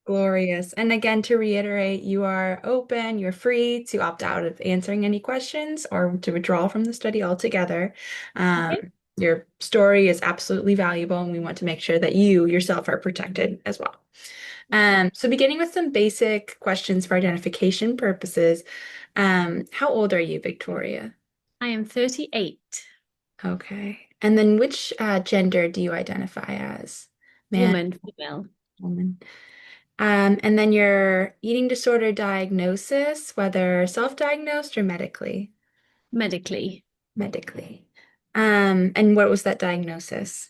Glorious. And again, to reiterate, you are open, you're free to opt out of answering any questions or to withdraw from the study altogether. Okay. Your story is absolutely valuable, and we want to make sure that you yourself are protected as well. So beginning with some basic questions for identification purposes, how old are you, Victoria? I am 38, Okay. And then which gender do you identify as? Man, woman, female, woman? And then your eating disorder diagnosis, whether self-diagnosed or medically. medically. Medically. And what was that diagnosis?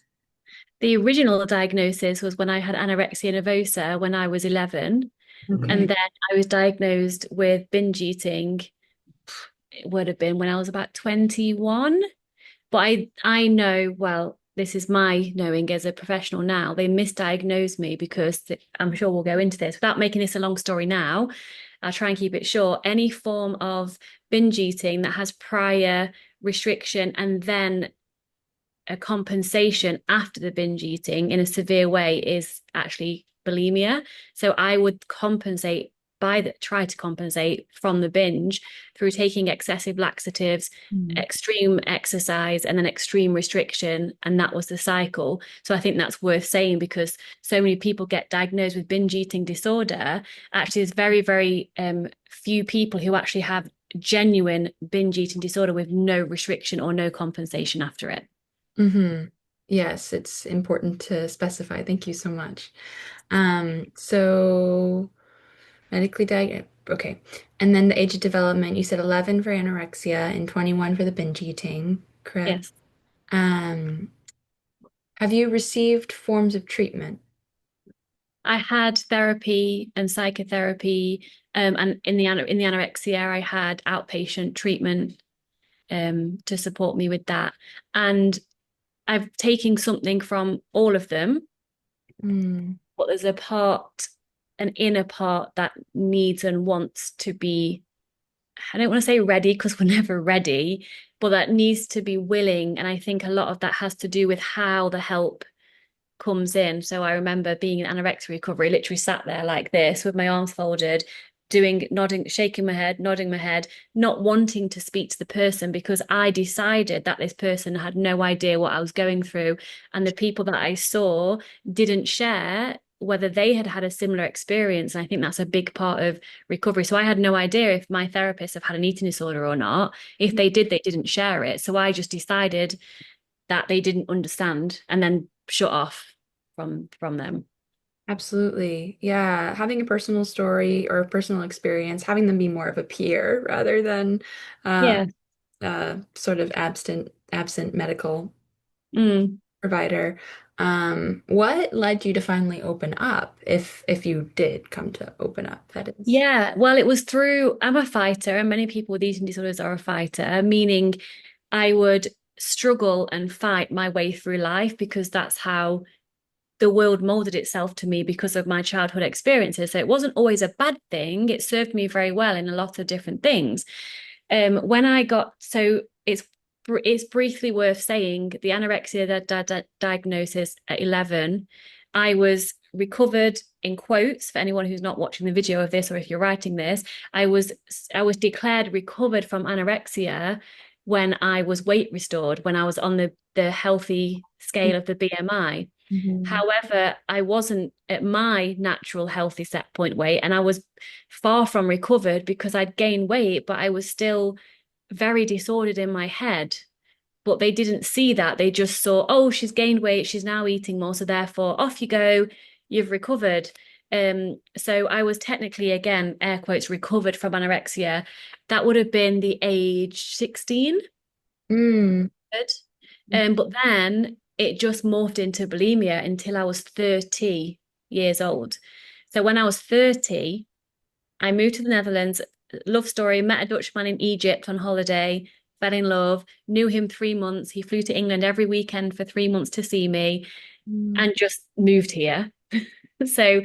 The original diagnosis was when I had anorexia nervosa when I was 11. And Okay. then I was diagnosed with binge eating. It would have been when I was about 21. But I know, well, this is my knowing as a professional now, they misdiagnosed me because I'm sure we'll go into this without making this a long story now. I'll try and keep it short. Any form of binge eating that has prior restriction and then a compensation after the binge eating in a severe way is actually bulimia. So I would compensate try to compensate from the binge through taking excessive laxatives, Mm. extreme exercise, and then extreme restriction. And that was the cycle. So I think that's worth saying because so many people get diagnosed with binge eating disorder. Actually, there's very, very few people who actually have genuine binge eating disorder with no restriction or no compensation after it. Hmm. Yes, it's important to specify. Thank you so much. So medically diagnosed. Okay. And then the age of development, you said 11 for anorexia and 21 for the binge eating, correct? Yes. Um, have you received forms of treatment? I had therapy and psychotherapy, and in the anorexia, I had outpatient treatment to support me with that. And I've taken something from all of them, Mm. but there's an inner part that needs and wants to be, I don't want to say ready because we're never ready, but that needs to be willing. And I think a lot of that has to do with how the help comes in. So I remember being in anorexia recovery, literally sat there like this with my arms folded, doing nodding, shaking my head, nodding my head, not wanting to speak to the person because I decided that this person had no idea what I was going through. And the people that I saw didn't share whether they had had a similar experience. And I think that's a big part of recovery. So I had no idea if my therapists have had an eating disorder or not. If they did, they didn't share it. So I just decided that they didn't understand and then shut off from them. Absolutely. Yeah. Having a personal story or a personal experience, having them be more of a peer rather than uh, Yeah. sort of absent medical Mm. provider. What led you to finally open up, if you did come to open up, that is? Yeah. Well, it was through, I'm a fighter, and many people with eating disorders are a fighter, meaning I would struggle and fight my way through life because that's how the world molded itself to me because of my childhood experiences. So it wasn't always a bad thing. It served me very well in a lot of different things. When I got so it's briefly worth saying the anorexia diagnosis at 11, I was recovered in quotes for anyone who's not watching the video of this or if you're writing this, I was declared recovered from anorexia when I was weight restored, when I was on the healthy scale of the BMI. Mhm. However, I wasn't at my natural healthy set point weight, and I was far from recovered because I'd gained weight, but I was still very disordered in my head. But they didn't see that. They just saw, oh, she's gained weight, she's now eating more, so therefore off you go, you've recovered. So I was technically, again, air quotes, recovered from anorexia. That would have been the age 16. Mm. But then it just morphed into bulimia until I was 30 years old. So when I was 30, I moved to the Netherlands. Love story, met a Dutch man in Egypt on holiday, fell in love, knew him 3 months. He flew to England every weekend for 3 months to see me Mm. and just moved here. So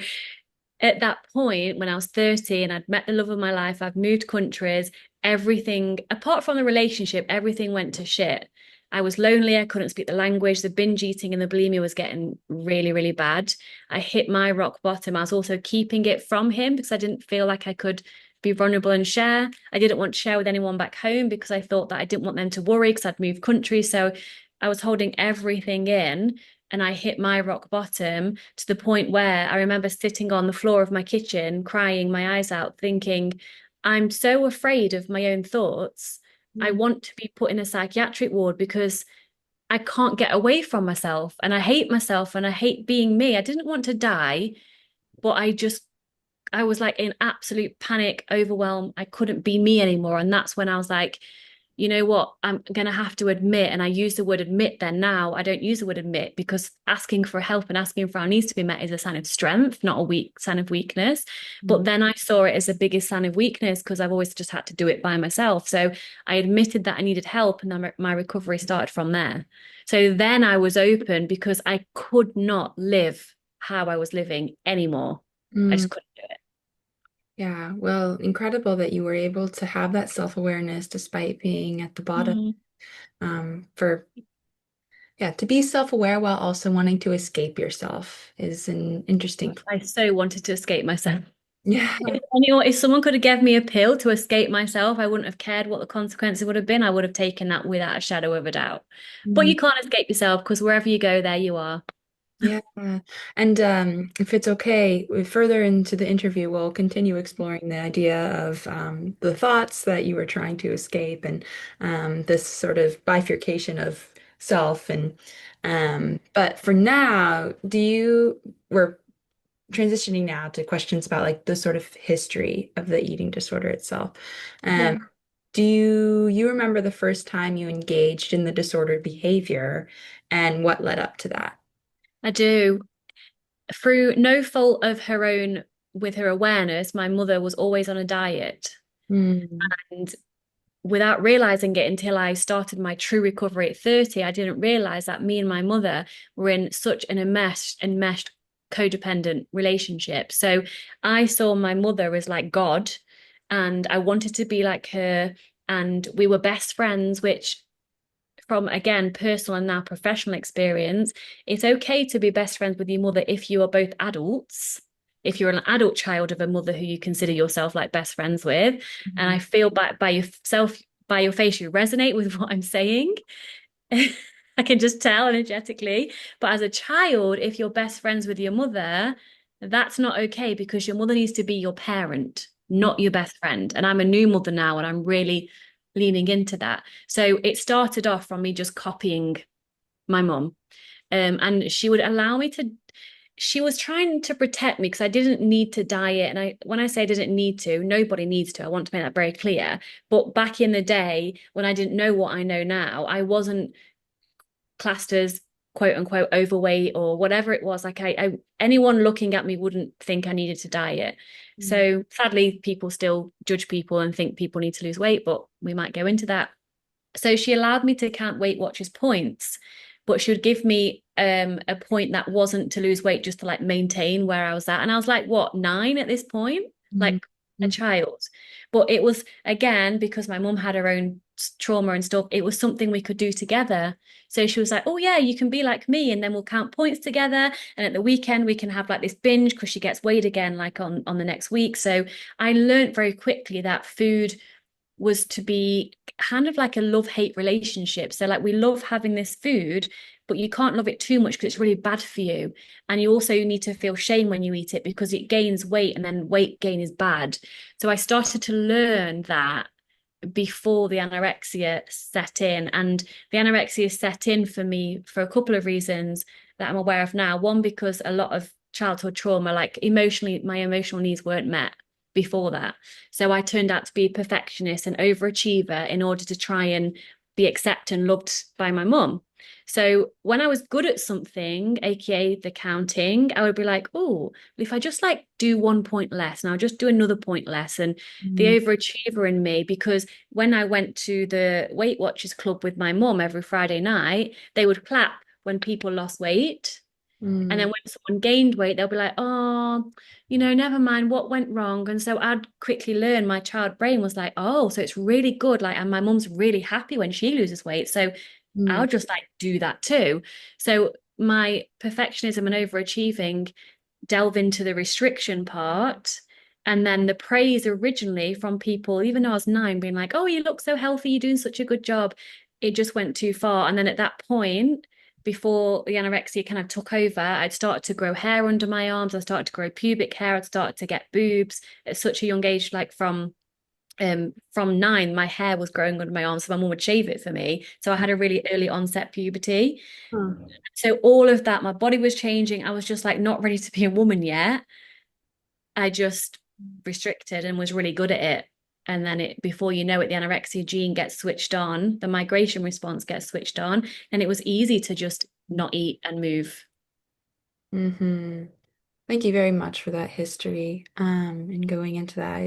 at that point, when I was 30 and I'd met the love of my life, I've moved countries, everything, apart from the relationship, everything went to shit. I was lonely. I couldn't speak the language. The binge eating and the bulimia was getting really, really bad. I hit my rock bottom. I was also keeping it from him because I didn't feel like I could be vulnerable and share. I didn't want to share with anyone back home because I thought that I didn't want them to worry because I'd moved countries. So I was holding everything in, and I hit my rock bottom to the point where I remember sitting on the floor of my kitchen, crying my eyes out, thinking, I'm so afraid of my own thoughts. I Mm. want to be put in a psychiatric ward because I can't get away from myself and I hate myself and I hate being me. I didn't want to die, but I was like in absolute panic, overwhelm. I couldn't be me anymore. And that's when I was like, you know what? I'm going to have to admit. And I use the word admit then now. I don't use the word admit because asking for help and asking for our needs to be met is a sign of strength, not a weak sign of weakness. But Mm. then I saw it as the biggest sign of weakness because I've always just had to do it by myself. So I admitted that I needed help and then my recovery started from there. So then I was open because I could not live how I was living anymore. I Mm. just couldn't do it. Yeah, well, incredible that you were able to have that self-awareness despite being at the bottom. Mm. For Yeah, to be self-aware while also wanting to escape yourself is an interesting. I so wanted to escape myself. Yeah. If someone could have given me a pill to escape myself, I wouldn't have cared what the consequences would have been. I would have taken that without a shadow of a doubt. But Mm. you can't escape yourself because wherever you go, there you are. Yeah. And if it's okay, further into the interview, we'll continue exploring the idea of the thoughts that you were trying to escape and this sort of bifurcation of self. And but for now, we're transitioning now to questions about like the sort of history of the eating disorder itself. Yeah, Um, do you remember the first time you engaged in the disordered behavior and what led up to that? I do. Through no fault of her own with her awareness, my mother was always on a diet. Mm. And without realizing it until I started my true recovery at 30, I didn't realize that me and my mother were in such an enmeshed codependent relationship. So I saw my mother as like God, and I wanted to be like her. And we were best friends, which from again personal and now professional experience, it's okay to be best friends with your mother if you are both adults. If you're an adult child of a mother who you consider yourself like best friends with, and I feel by yourself, by your face, you resonate with what I'm saying. I can just tell energetically. But as a child, if you're best friends with your mother, that's not okay because your mother needs to be your parent, not your best friend. And I'm a new mother now, and I'm really leaning into that. So it started off from me just copying my mum. And she would allow me to, she was trying to protect me because I didn't need to diet. And when I say I didn't need to, nobody needs to. I want to make that very clear. But back in the day, when I didn't know what I know now, I wasn't classed as quote unquote overweight or whatever it was. Like anyone looking at me wouldn't think I needed to diet. Mm. So sadly, people still judge people and think people need to lose weight, but we might go into that. So she allowed me to count Weight Watchers points, but she would give me a point that wasn't to lose weight, just to like maintain where I was at. And I was like, what, 9 at this point? Mm. Like a child. But it was again because my mum had her own trauma and stuff, it was something we could do together. So she was like, oh yeah, you can be like me and then we'll count points together. And at the weekend we can have like this binge because she gets weighed again like on the next week. So I learned very quickly that food was to be kind of like a love-hate relationship. So like we love having this food, but you can't love it too much because it's really bad for you. And you also need to feel shame when you eat it because it gains weight and then weight gain is bad. So I started to learn that before the anorexia set in. And the anorexia set in for me for a couple of reasons that I'm aware of now. One, because a lot of childhood trauma, like emotionally, my emotional needs weren't met before that. So I turned out to be a perfectionist and overachiever in order to try and be accepted and loved by my mum. So when I was good at something, aka the counting, I would be like, oh, if I just like do 1 point less and I'll just do another point less. And the Mm. overachiever in me, because when I went to the Weight Watchers Club with my mum every Friday night, they would clap when people lost weight. And then Mm. when someone gained weight, they'll be like, oh, never mind what went wrong. And so I'd quickly learn my child brain was like, oh, so it's really good. Like, and my mum's really happy when she loses weight. So Mm. I'll just like do that too. So my perfectionism and overachieving delve into the restriction part. And then the praise originally from people, even though I was 9, being like, oh, you look so healthy, you're doing such a good job. It just went too far. And then at that point, before the anorexia kind of took over, I'd started to grow hair under my arms. I started to grow pubic hair. I'd started to get boobs at such a young age, like from 9, my hair was growing under my arms, so my mum would shave it for me. So I had a really early onset puberty. Huh. So all of that, my body was changing. I was just like not ready to be a woman yet. I just restricted and was really good at it. And then before you know it, the anorexia gene gets switched on, the migration response gets switched on, and it was easy to just not eat and move. Hmm. Thank you very much for that history. And going into that,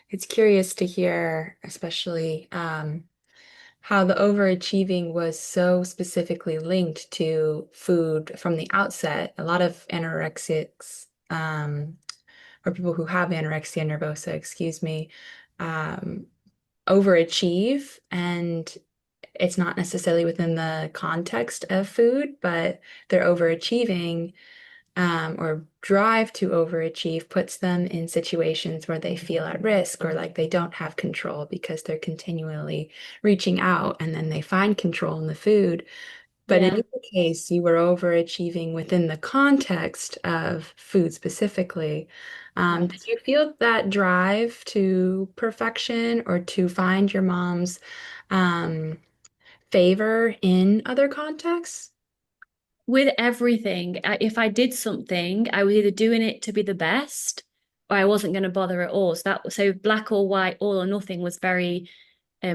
it's curious to hear, especially how the overachieving was so specifically linked to food from the outset. A lot of anorexics, or people who have anorexia nervosa, excuse me, um, overachieve, and it's not necessarily within the context of food, but they're overachieving, or drive to overachieve puts them in situations where they feel at risk or like they don't have control because they're continually reaching out and then they find control in the food. But in Yeah. your case, you were overachieving within the context of food specifically. Yeah. Did you feel that drive to perfection or to find your mom's um, favor in other contexts? With everything, if I did something, I was either doing it to be the best or I wasn't going to bother at all. So black or white, all or nothing was very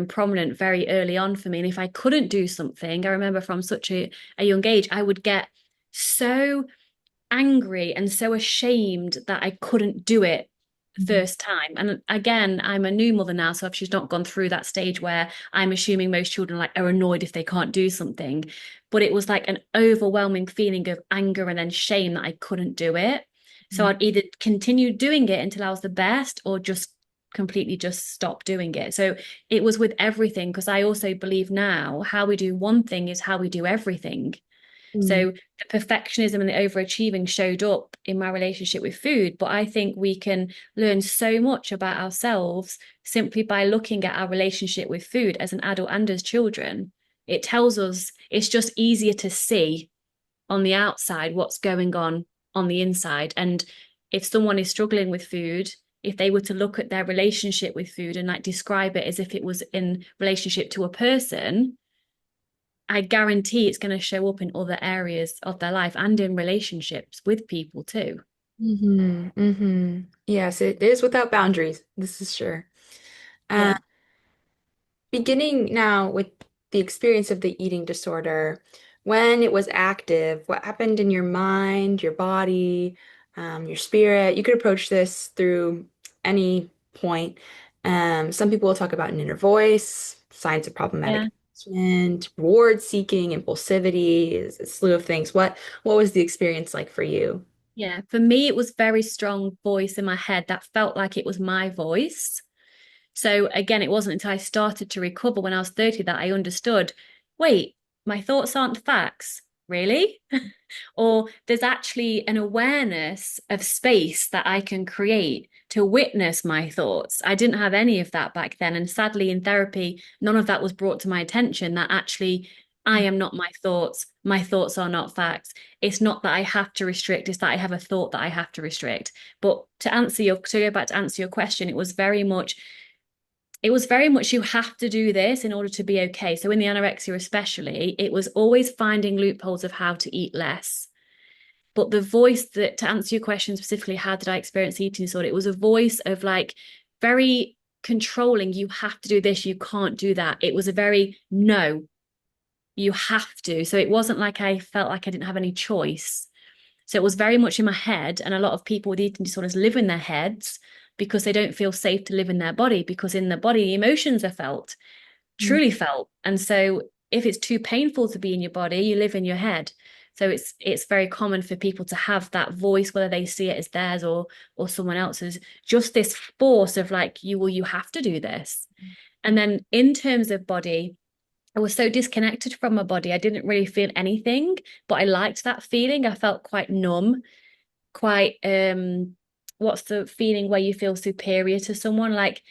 prominent very early on for me. And if I couldn't do something, I remember from such a young age, I would get so angry and so ashamed that I couldn't do it Mhm. first time. And again, I'm a new mother now, so if she's not gone through that stage where I'm assuming most children like are annoyed if they can't do something, but it was like an overwhelming feeling of anger and then shame that I couldn't do it. So I'd either continue doing it until I was the best or just completely just stop doing it. So it was with everything because I also believe now how we do one thing is how we do everything. Mhm. So the perfectionism and the overachieving showed up in my relationship with food, but I think we can learn so much about ourselves simply by looking at our relationship with food as an adult and as children. It tells us it's just easier to see on the outside what's going on the inside. And if someone is struggling with food, if they were to look at their relationship with food and like describe it as if it was in relationship to a person, I guarantee it's going to show up in other areas of their life and in relationships with people too. Yes, it is without boundaries. This is sure. Uh, Yeah. Beginning now with the experience of the eating disorder, when it was active, what happened in your mind, your body, your spirit? You could approach this through any point. Some people will talk about an inner voice, signs of problematic Yeah. attachment, reward seeking, impulsivity, is a slew of things. What was the experience like for you? Yeah. For me, it was very strong voice in my head that felt like it was my voice. So again, it wasn't until I started to recover when I was 30 that I understood, wait, my thoughts aren't facts, really? Or there's actually an awareness of space that I can create to witness my thoughts. I didn't have any of that back then. And sadly, in therapy, none of that was brought to my attention that actually I am not my thoughts. My thoughts are not facts. It's not that I have to restrict, it's that I have a thought that I have to restrict. But to go back to answer your question, it was very much you have to do this in order to be okay. So in the anorexia especially, it was always finding loopholes of how to eat less. But the voice that, to answer your question specifically, how did I experience eating disorder? It was a voice of like very controlling. You have to do this. You can't do that. It was a very no, you have to. So it wasn't like I felt like I didn't have any choice. So it was very much in my head. And a lot of people with eating disorders live in their heads because they don't feel safe to live in their body, because in the body, emotions are felt, truly felt. And so if it's too painful to be in your body, you live in your head. So it's very common for people to have that voice, whether they see it as theirs or someone else's, just this force of like, you have to do this. And then in terms of body, I was so disconnected from my body. I didn't really feel anything, but I liked that feeling. I felt quite numb, quite what's the feeling where you feel superior to someone? Like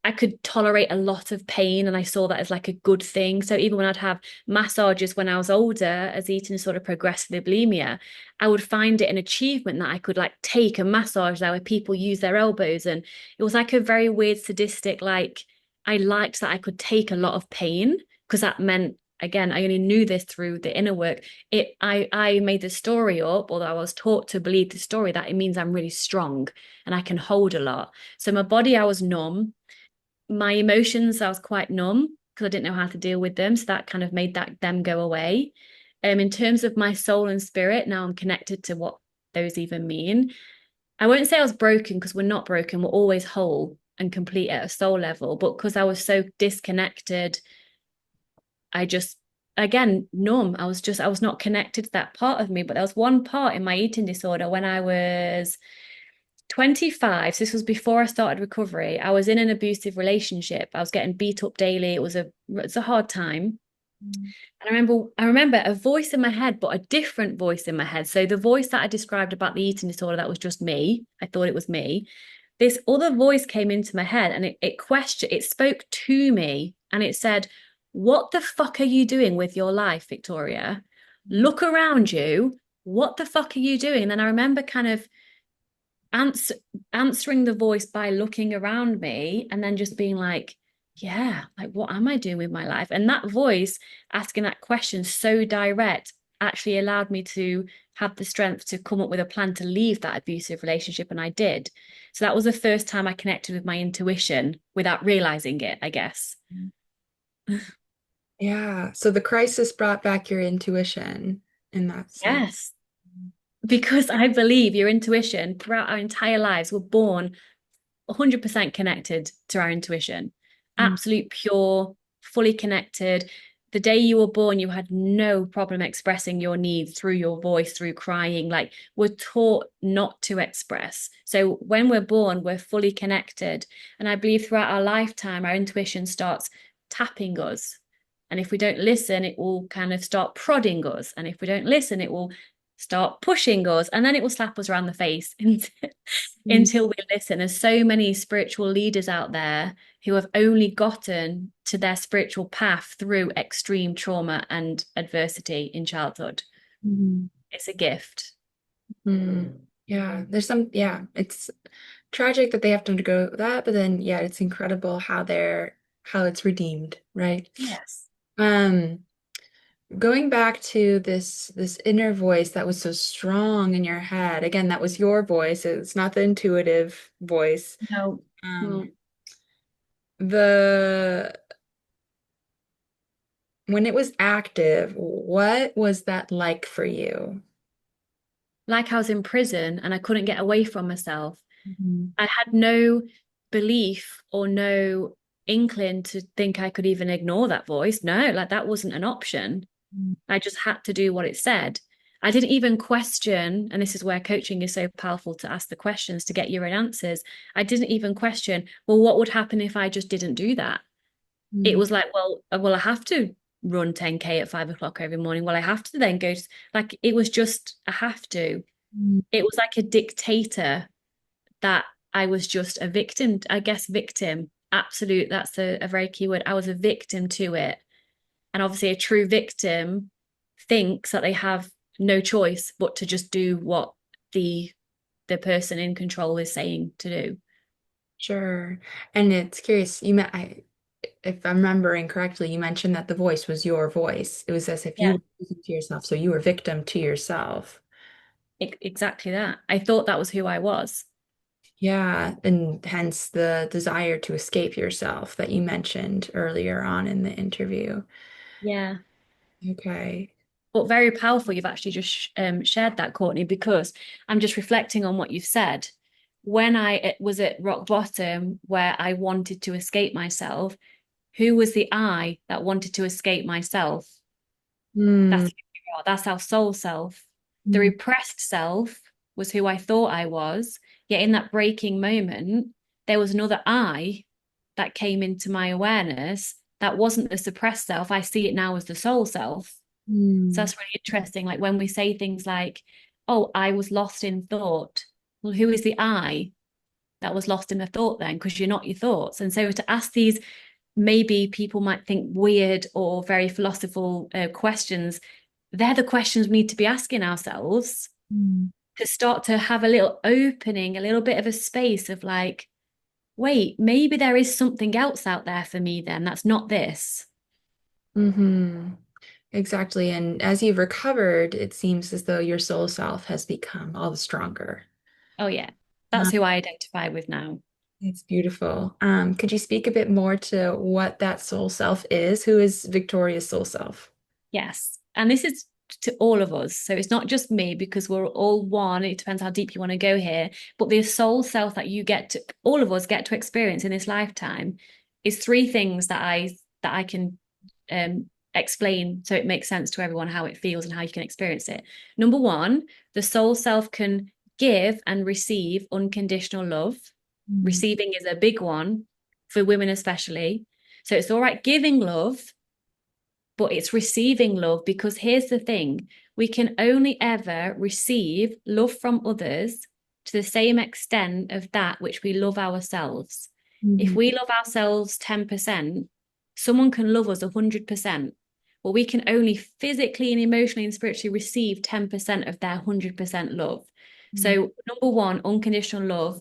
I could tolerate a lot of pain and I saw that as like a good thing. So even when I'd have massages when I was older, as eating sort of progressed with bulimia, I would find it an achievement that I could like take a massage there where people use their elbows. And it was like a very weird sadistic, like I liked that I could take a lot of pain because that meant again, I only knew this through the inner work. I made the story up, although I was taught to believe the story that it means I'm really strong and I can hold a lot. So my body, I was numb. My emotions, I was quite numb because I didn't know how to deal with them. So that kind of made that them go away. In terms of my soul and spirit, now I'm connected to what those even mean. I won't say I was broken because we're not broken. We're always whole and complete at a soul level. But because I was so disconnected, I just, again, numb. I was not connected to that part of me. But there was one part in my eating disorder when I was 25. So this was before I started recovery. I was in an abusive relationship. I was getting beat up daily. It's a hard time. And I remember a voice in my head, but a different voice in my head. So the voice that I described about the eating disorder, that was just me. I thought it was me. This other voice came into my head and it spoke to me and it said, "What the fuck are you doing with your life, Victoria? Look around you. What the fuck are you doing?" And then I remember kind of answer, answering the voice by looking around me and then just being like, yeah, like what am I doing with my life? And that voice asking that question so direct actually allowed me to have the strength to come up with a plan to leave that abusive relationship. And I did. So that was the first time I connected with my intuition without realizing it, I guess. Yeah. So the crisis brought back your intuition in that sense. Yes. Because I believe your intuition throughout our entire lives, we're born 100% connected to our intuition. Mm, Absolute pure, fully connected. The day you were born, you had no problem expressing your needs through your voice, through crying. Like we're taught not to express. So when we're born, we're fully connected. And I believe throughout our lifetime, our intuition starts tapping us. And if we don't listen, it will kind of start prodding us. And if we don't listen, it will start pushing us. And then it will slap us around the face mm, until we listen. There's so many spiritual leaders out there who have only gotten to their spiritual path through extreme trauma and adversity in childhood. mm, It's a gift. mm. Yeah, yeah, it's tragic that they have to undergo that, but then yeah, it's incredible how it's redeemed, right? Yes. Um, Going back to this inner voice that was so strong in your head, again, that was your voice. It's not the intuitive voice. No, no. Um, the when it was active, what was that like for you? Like I was in prison and I couldn't get away from myself. Mhm. I had no belief or no inkling to think I could even ignore that voice. No, like that wasn't an option. I just had to do what it said. I didn't even question, and this is where coaching is so powerful to ask the questions to get your own answers. I didn't even question, well, what would happen if I just didn't do that? It Mm, was like, well, I have to run 10K at 5 o'clock every morning. Well, I have to then go to, like, it was just, I have to. mm, It was like a dictator that I was just a victim, I guess, victim. Absolute, that's a very key word. I was a victim to it. And obviously, a true victim thinks that they have no choice but to just do what the the person in control is saying to do. sure. And it's curious, if I'm remembering correctly, you mentioned that the voice was your voice. It was as if you Yeah, were speaking to yourself, so you were victim to yourself. exactly that. I thought that was who I was. Yeah, and hence the desire to escape yourself that you mentioned earlier on in the interview. Yeah. Okay. But very powerful. You've actually just shared that, Courtney, because I'm just reflecting on what you've said. When I was at rock bottom, where I wanted to escape myself, who was the I that wanted to escape myself? Mm, That's who we are. That's our soul self. The mm, repressed self was who I thought I was. Yet in that breaking moment, there was another I that came into my awareness that wasn't the suppressed self. I see it now as the soul self. So Mm. that's really interesting. Like when we say things like, oh, I was lost in thought. Well, who is the I that was lost in the thought then? Because you're not your thoughts. And so to ask these, maybe people might think weird or very philosophical questions, they're the questions we need to be asking ourselves Mm. to start to have a little opening, a little bit of a space of like, wait, maybe there is something else out there for me then that's not this. Hmm. Exactly. And as you've recovered, it seems as though your soul self has become all the stronger. Oh, yeah, Uh, that's who I identify with now. it's beautiful. Could you speak a bit more to what that soul self is? Who is Victoria's soul self? Yes. And this is to all of us. So it's not just me because we're all one. It depends how deep you want to go here. But the soul self that you get to, all of us get to experience in this lifetime is three things that I can explain so it makes sense to everyone how it feels and how you can experience it. Number one, the soul self can give and receive unconditional love. Mm. Receiving is a big one for women, especially. So it's all right giving love, but it's receiving love because here's the thing, we can only ever receive love from others to the same extent of that which we love ourselves. If Mhm. we love ourselves 10%, someone can love us 100%. But we can only physically and emotionally and spiritually receive 10% of their 100% love. Mm. So, number one, unconditional love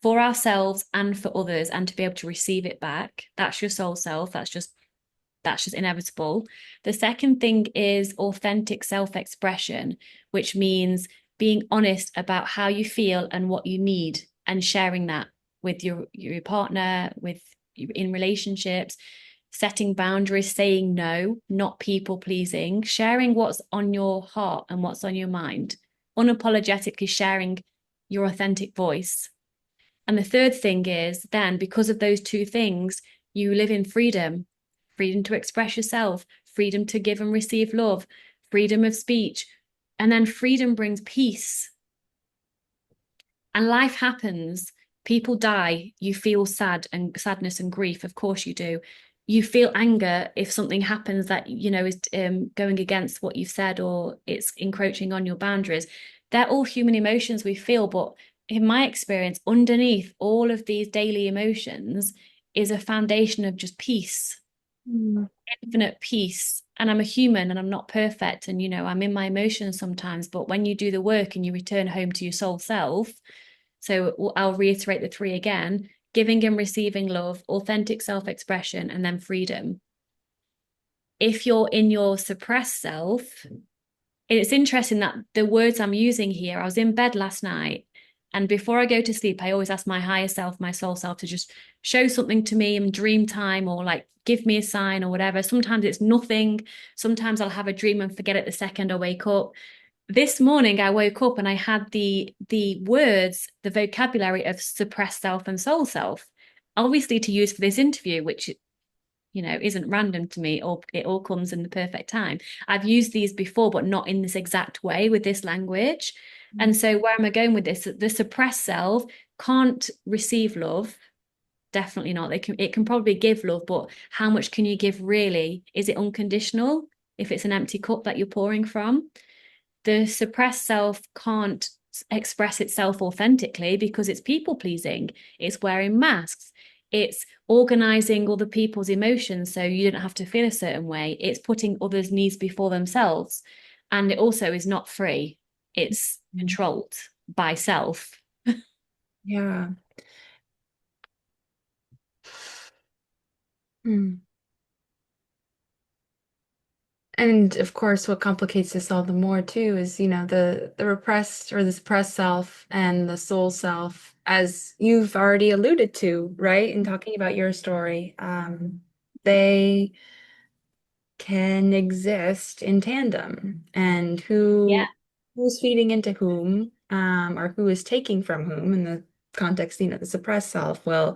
for ourselves and for others, and to be able to receive it back. That's your soul self. That's just inevitable. The second thing is authentic self-expression, which means being honest about how you feel and what you need and sharing that with your partner, with in relationships, setting boundaries, saying no, not people pleasing, sharing what's on your heart and what's on your mind, unapologetically sharing your authentic voice. And the third thing is then, because of those two things, you live in freedom, freedom to express yourself, freedom to give and receive love, freedom of speech. And then freedom brings peace. And life happens. People die. You feel sad and sadness and grief. Of course you do. You feel anger if something happens that, is going against what you've said or it's encroaching on your boundaries. They're all human emotions we feel, but in my experience, underneath all of these daily emotions is a foundation of just peace, Mm. infinite peace. And I'm a human and I'm not perfect. And, I'm in my emotions sometimes. But when you do the work and you return home to your soul self, so I'll reiterate the three again: giving and receiving love, authentic self expression, and then freedom. If you're in your suppressed self, it's interesting that the words I'm using here, I was in bed last night, and before I go to sleep, I always ask my higher self, my soul self, to just show something to me in dream time or like give me a sign or whatever. Sometimes it's nothing. Sometimes I'll have a dream and forget it the second I wake up. This morning I woke up and I had the words, the vocabulary of suppressed self and soul self, obviously to use for this interview, which isn't random to me, or it all comes in the perfect time. I've used these before, but not in this exact way with this language. And so where am I going with this? The suppressed self can't receive love. Definitely not. It can probably give love, but how much can you give really? Is it unconditional if it's an empty cup that you're pouring from? The suppressed self can't express itself authentically because it's people pleasing, it's wearing masks, it's organizing other people's emotions so you don't have to feel a certain way, it's putting others' needs before themselves. And it also is not free, it's Mm. controlled by self. Yeah. Mm. And of course, what complicates this all the more too is, the repressed or the suppressed self and the soul self, as you've already alluded to, right? In talking about your story, they can exist in tandem, and Yeah. who's feeding into whom, or who is taking from whom in the context, the suppressed self will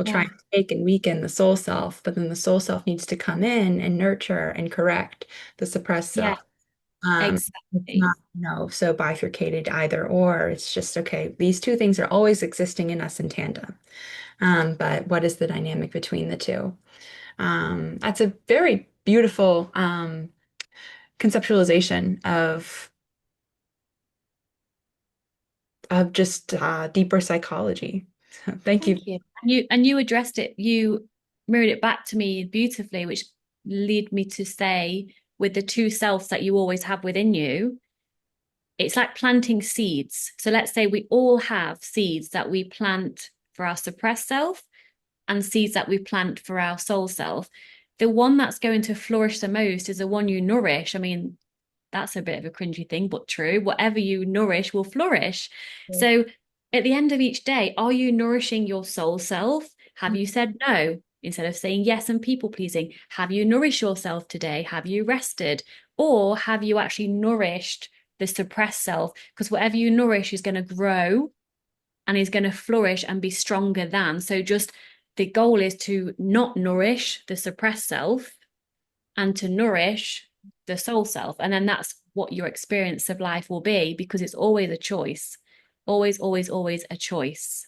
try Yeah. and take and weaken the soul self, but then the soul self needs to come in and nurture and correct the suppressed Yeah, self. It's exactly. not, so bifurcated either or. It's just, okay, these two things are always existing in us in tandem. But what is the dynamic between the two? That's a very beautiful conceptualization of just deeper psychology. So thank you. Thank you. And you addressed it, you mirrored it back to me beautifully, which lead me to say with the two selves that you always have within you, it's like planting seeds. So let's say we all have seeds that we plant for our suppressed self and seeds that we plant for our soul self. The one that's going to flourish the most is the one you nourish. I mean, that's a bit of a cringy thing, but true. Whatever you nourish will flourish. So at the end of each day, are you nourishing your soul self? Have you said no instead of saying yes and people pleasing? Have you nourished yourself today? Have you rested? Or have you actually nourished the suppressed self? Because whatever you nourish is going to grow and is going to flourish and be stronger than. So just the goal is to not nourish the suppressed self and to nourish the soul self. And then that's what your experience of life will be because it's always a choice. Always, always, always a choice.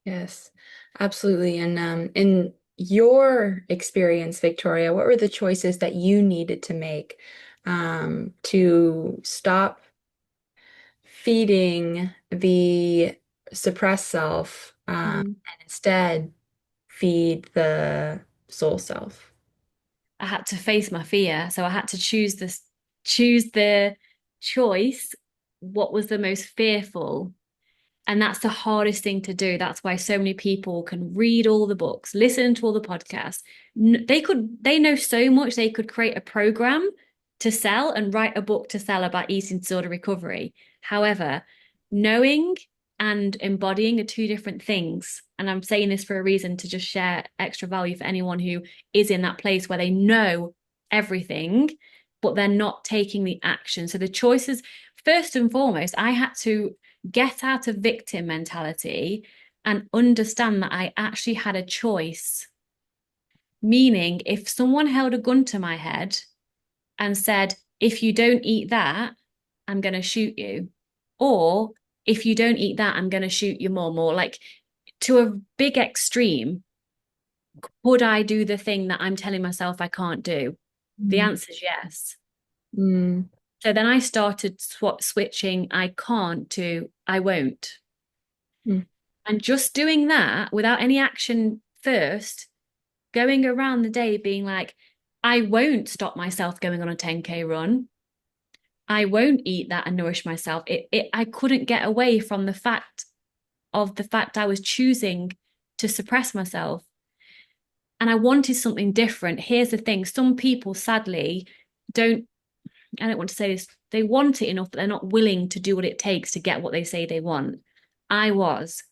Yes, absolutely. And in your experience, Victoria, what were the choices that you needed to make to stop feeding the suppressed self and instead feed the soul self? I had to face my fear. So I had to choose the choice, what was the most fearful. And that's the hardest thing to do. That's why so many people can read all the books, listen to all the podcasts. They know so much, they could create a program to sell and write a book to sell about eating disorder recovery. However, knowing and embodying are two different things. And I'm saying this for a reason to just share extra value for anyone who is in that place where they know everything, but they're not taking the action. So the choices, first and foremost, I had to get out of victim mentality and understand that I actually had a choice. Meaning, if someone held a gun to my head and said, if you don't eat that, I'm going to shoot you. Or if you don't eat that, I'm going to shoot your mom. Or like to a big extreme, would I do the thing that I'm telling myself I can't do? The Mm, answer is yes. mm, So then I started switching I can't to I won't. mm, And just doing that without any action first, going around the day being like, I won't stop myself going on a 10K run. I won't eat that and nourish myself. I couldn't get away from the fact I was choosing to suppress myself. And I wanted something different. Here's the thing. Some people sadly don't, I don't want to say this, they want it enough, but they're not willing to do what it takes to get what they say they want. I was.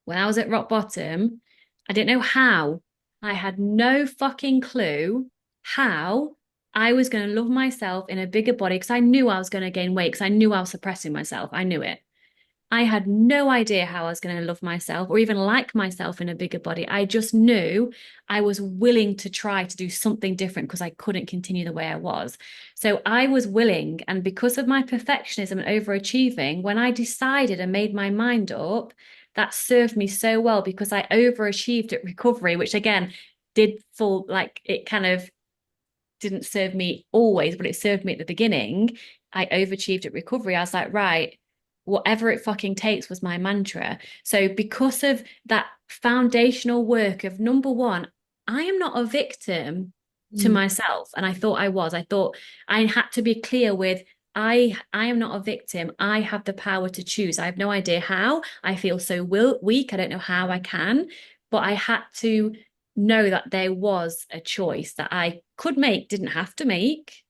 When I was at rock bottom, I didn't know how. I had no fucking clue how I was going to love myself in a bigger body because I knew I was going to gain weight because I knew I was suppressing myself. I knew it. I had no idea how I was going to love myself or even like myself in a bigger body. I just knew I was willing to try to do something different because I couldn't continue the way I was. So I was willing. And because of my perfectionism and overachieving, when I decided and made my mind up, that served me so well because I overachieved at recovery, which again did fall like it kind of didn't serve me always, but it served me at the beginning. I overachieved at recovery. I was like, right, whatever it fucking takes was my mantra. So because of that foundational work of number one, I am not a victim to mm, myself. And I thought I was. I thought I had to be clear with I am not a victim. I have the power to choose. I have no idea how. I feel so weak. I don't know how I can, but I had to know that there was a choice that I could make, didn't have to make.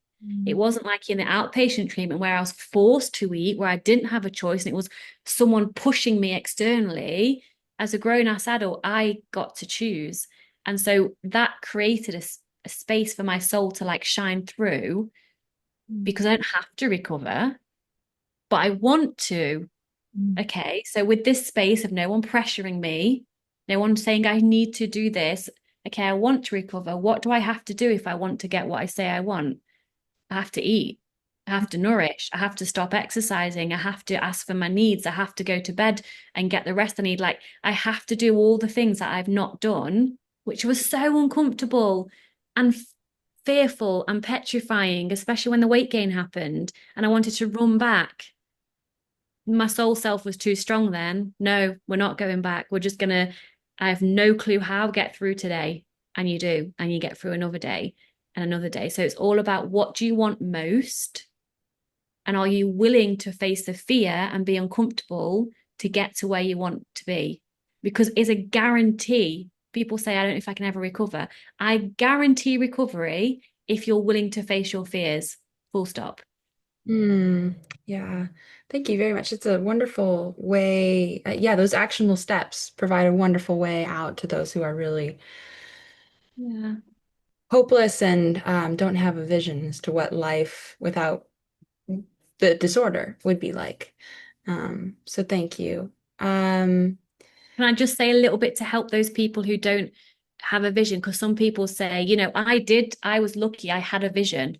It mm, wasn't like in the outpatient treatment where I was forced to eat, where I didn't have a choice, and it was someone pushing me externally. As a grown ass adult, I got to choose. And so that created a space for my soul to like shine through mm, because I don't have to recover, but I want to. mm, Okay. So with this space of no one pressuring me, no one saying I need to do this. Okay, I want to recover. What do I have to do if I want to get what I say I want? I have to eat. I have to nourish. I have to stop exercising. I have to ask for my needs. I have to go to bed and get the rest I need. Like, I have to do all the things that I've not done which was so uncomfortable and fearful and petrifying, especially when the weight gain happened and I wanted to run back. My soul self was too strong then. No, we're not going back. We're just gonna, I have no clue how, get through today. And you do, and you get through another day and another day. So it's all about, what do you want most? And are you willing to face the fear and be uncomfortable to get to where you want to be? Because it's a guarantee. People say, I don't know if I can ever recover. I guarantee recovery if you're willing to face your fears. Full stop. Hmm. Yeah. Thank you very much. It's a wonderful way. Yeah, those actionable steps provide a wonderful way out to those who are really Yeah. hopeless and don't have a vision as to what life without the disorder would be like. So thank you. Can I just say a little bit to help those people who don't have a vision? Because some people say, I was lucky, I had a vision.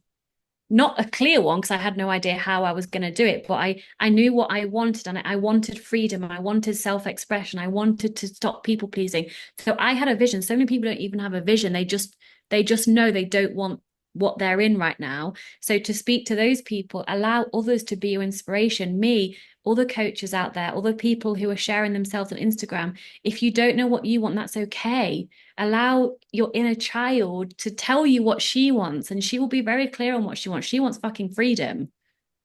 Not a clear one because I had no idea how I was going to do it, but I knew what I wanted, and I wanted freedom, I wanted self-expression, I wanted to stop people pleasing. So I had a vision. So many people don't even have a vision. They just know they don't want what they're in right now. So to speak to those people, allow others to be your inspiration. Me, other coaches out there, other people who are sharing themselves on Instagram. If you don't know what you want, that's okay. Allow your inner child to tell you what she wants, and she will be very clear on what she wants. She wants fucking freedom.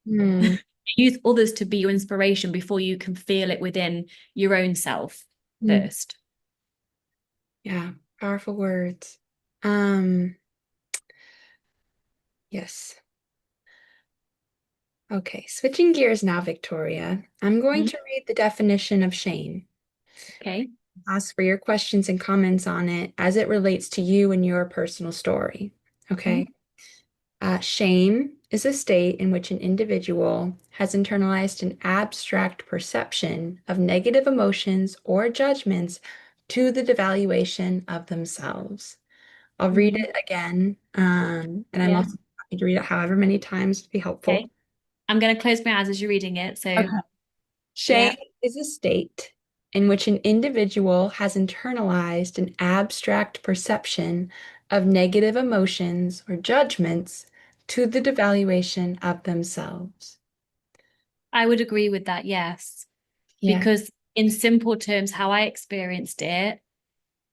hmm, Use others to be your inspiration before you can feel it within your own self hmm. first. Yeah, powerful words. Um, yes. Okay, switching gears now, Victoria. I'm going Mhm. to read the definition of shame. Okay. Ask for your questions and comments on it as it relates to you and your personal story. Okay. Mhm. Shame is a state in which an individual has internalized an abstract perception of negative emotions or judgments to the devaluation of themselves. I'll read Mhm. it again, and I'm Yeah. also happy to read it however many times to be helpful. Okay. I'm going to close my eyes as you're reading it. So, Okay. Shame yeah. is a state in which an individual has internalized an abstract perception of negative emotions or judgments to the devaluation of themselves. I would agree with that. Yes. Yeah. Because in simple terms, how I experienced it,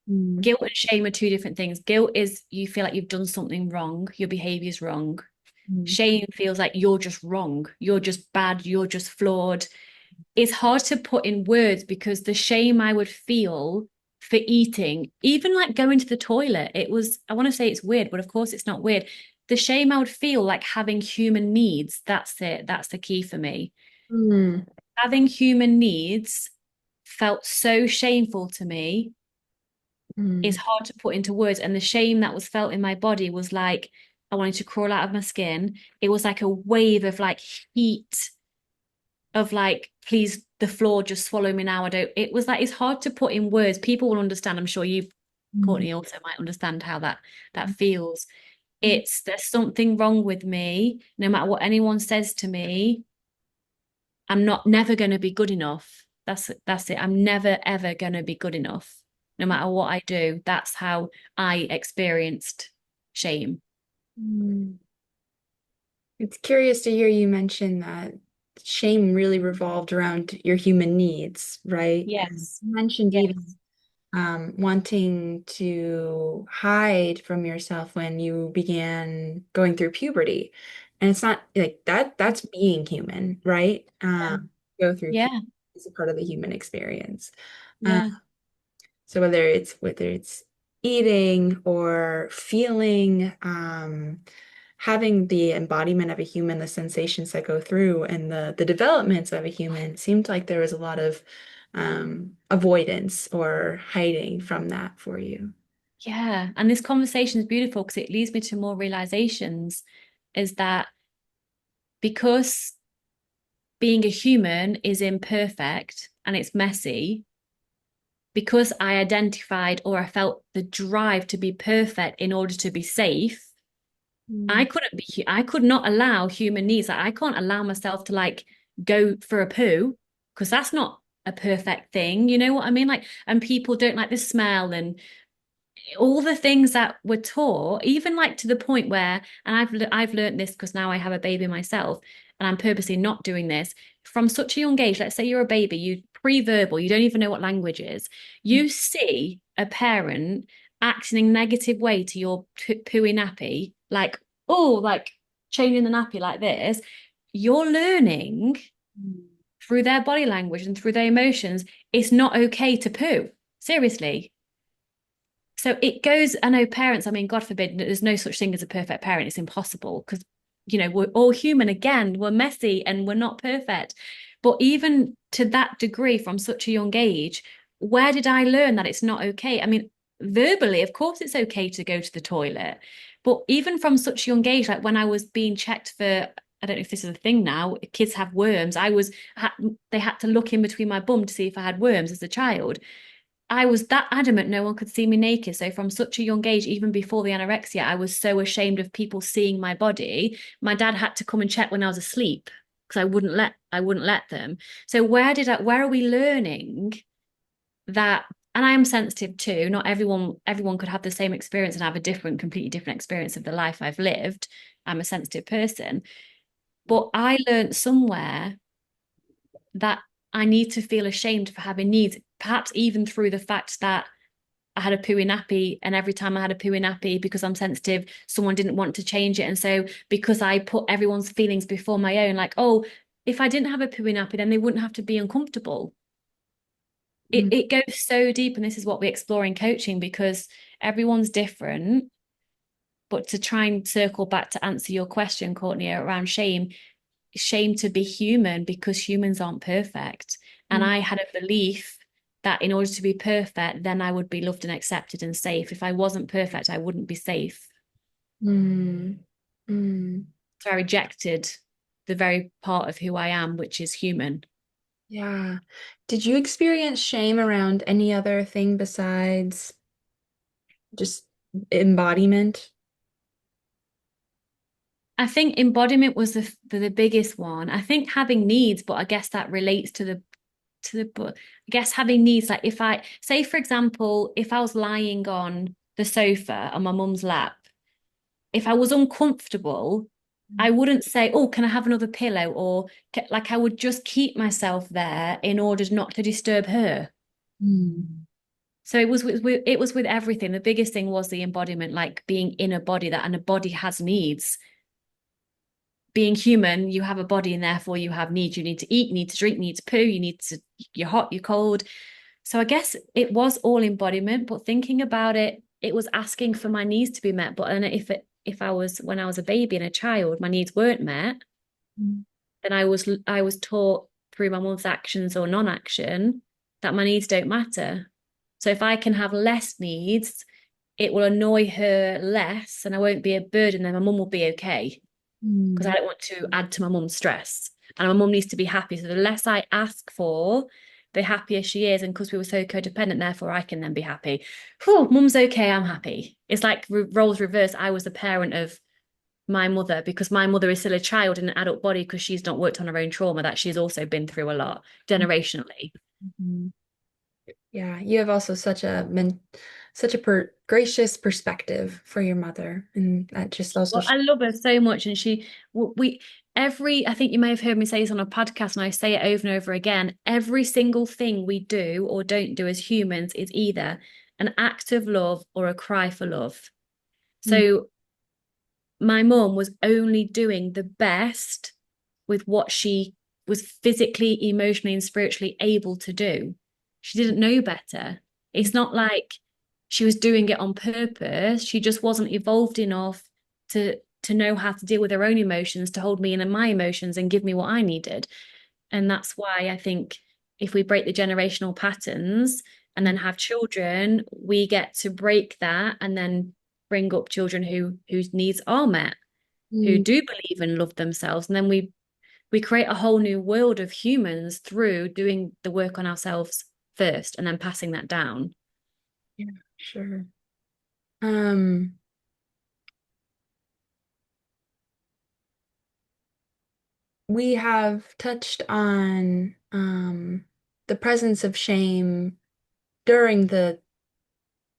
Mm, guilt and shame are two different things. Guilt is you feel like you've done something wrong, your behavior is wrong. mm, Shame feels like you're just wrong, you're just bad, you're just flawed. It's hard to put in words because the shame I would feel for eating, even like going to the toilet, I want to say it's weird, but of course it's not weird. The shame I would feel like having human needs, that's it. That's the key for me. mm, Having human needs felt so shameful to me. Is mm, hard to put into words. And the shame that was felt in my body was like, I wanted to crawl out of my skin. It was like a wave of like heat, of like, please, the floor just swallow me now. I don't, it was like, it's hard to put in words. People will understand. I'm sure you, mm, Courtney, also might understand how that feels. mm, There's something wrong with me. No matter what anyone says to me, I'm not never going to be good enough. That's it. I'm never ever going to be good enough. No matter what I do, that's how I experienced shame. mm. It's curious to hear you mention that shame really revolved around your human needs, right? And Yes. you mentioned even Yes. wanting to hide from yourself when you began going through puberty. And it's not like that, that's being human, right? Yeah. Go through puberty Yeah. is a part of the human experience. Um, Yeah. so whether it's eating or feeling, having the embodiment of a human, the sensations that go through and the developments of a human, it seemed like there was a lot of avoidance or hiding from that for you. Yeah. And this conversation is beautiful because it leads me to more realizations, is that because being a human is imperfect and it's messy, because I identified or I felt the drive to be perfect in order to be safe, Mm, I could not allow human needs. Like, I can't allow myself to like go for a poo because that's not a perfect thing. You know what I mean? Like, and people don't like the smell, and all the things that were taught, even like to the point where, and I've learned this because now I have a baby myself, and I'm purposely not doing this from such a young age. Let's say you're a baby, you pre-verbal, you don't even know what language is. You see a parent acting in a negative way to your pooey nappy, like, oh, like changing the nappy like this. You're learning through their body language and through their emotions, it's not okay to poo. Seriously. So it goes, I know parents, I mean, God forbid, there's no such thing as a perfect parent. It's impossible because, we're all human again, we're messy and we're not perfect. But even to that degree, from such a young age, where did I learn that it's not okay? I mean, verbally, of course, it's okay to go to the toilet. But even from such a young age, like when I was being checked for, I don't know if this is a thing now, kids have worms. They had to look in between my bum to see if I had worms as a child. I was that adamant no one could see me naked. So from such a young age, even before the anorexia, I was so ashamed of people seeing my body. My dad had to come and check when I was asleep because I wouldn't let them. So where are we learning that? And I am sensitive too. Not everyone could have the same experience and have a completely different experience of the life I've lived. I'm a sensitive person. But I learned somewhere that I need to feel ashamed for having needs, perhaps even through the fact that I had a pooey nappy, and every time I had a pooey nappy, because I'm sensitive, someone didn't want to change it. And so because I put everyone's feelings before my own, like, oh, if I didn't have a pooey nappy, then they wouldn't have to be uncomfortable. It Mm. it goes so deep, and this is what we explore in coaching because everyone's different. But to try and circle back to answer your question, Courtney, around shame to be human because humans aren't perfect. And Mm. I had a belief that in order to be perfect, then I would be loved and accepted and safe. If I wasn't perfect, I wouldn't be safe. Mm. Mm. So I rejected the very part of who I am, which is human. Yeah. Did you experience shame around any other thing besides just embodiment? I think embodiment was the biggest one. I think having needs, but I guess that relates to the but I guess having needs, like if I say, for example, if I was lying on the sofa on my mum's lap, if I was uncomfortable, I wouldn't say, "Oh, can I have another pillow?" Or like I would just keep myself there in order not to disturb her. Mm. So it was with everything. The biggest thing was the embodiment, like being in a body and a body has needs. Being human, you have a body and therefore you have needs. You need to eat, you need to drink, you need to poo, you're hot, you're cold. So I guess it was all embodiment, but thinking about it, it was asking for my needs to be met. But and if I was when I was a baby and a child, my needs weren't met, Mm. then I was taught through my mum's actions or non-action that my needs don't matter. So if I can have less needs, it will annoy her less and I won't be a burden, then my mum will be okay because I Mm. don't want to add to my mum's stress. And my mum needs to be happy. So the less I ask for, the happier she is. And because we were so codependent, therefore I can then be happy. Whew, mum's okay, I'm happy. It's like roles reversed. I was the parent of my mother because my mother is still a child in an adult body because she's not worked on her own trauma that she's also been through a lot generationally. Mhm. Yeah, you have also such a gracious perspective for your mother, and that just also Well, I love her so much, and we I think you may have heard me say this on a podcast, and I say it over and over again. Every single thing we do or don't do as humans is either an act of love or a cry for love. Mm. So my mum was only doing the best with what she was physically, emotionally, and spiritually able to do. She didn't know better. It's not like she was doing it on purpose. She just wasn't evolved enough to know how to deal with her own emotions, to hold me in my emotions and give me what I needed. And that's why I think if we break the generational patterns and then have children, we get to break that and then bring up children whose needs are met, who Mm. do believe and love themselves. And then we create a whole new world of humans through doing the work on ourselves first and then passing that down. Yeah, sure. Um, we have touched on the presence of shame during the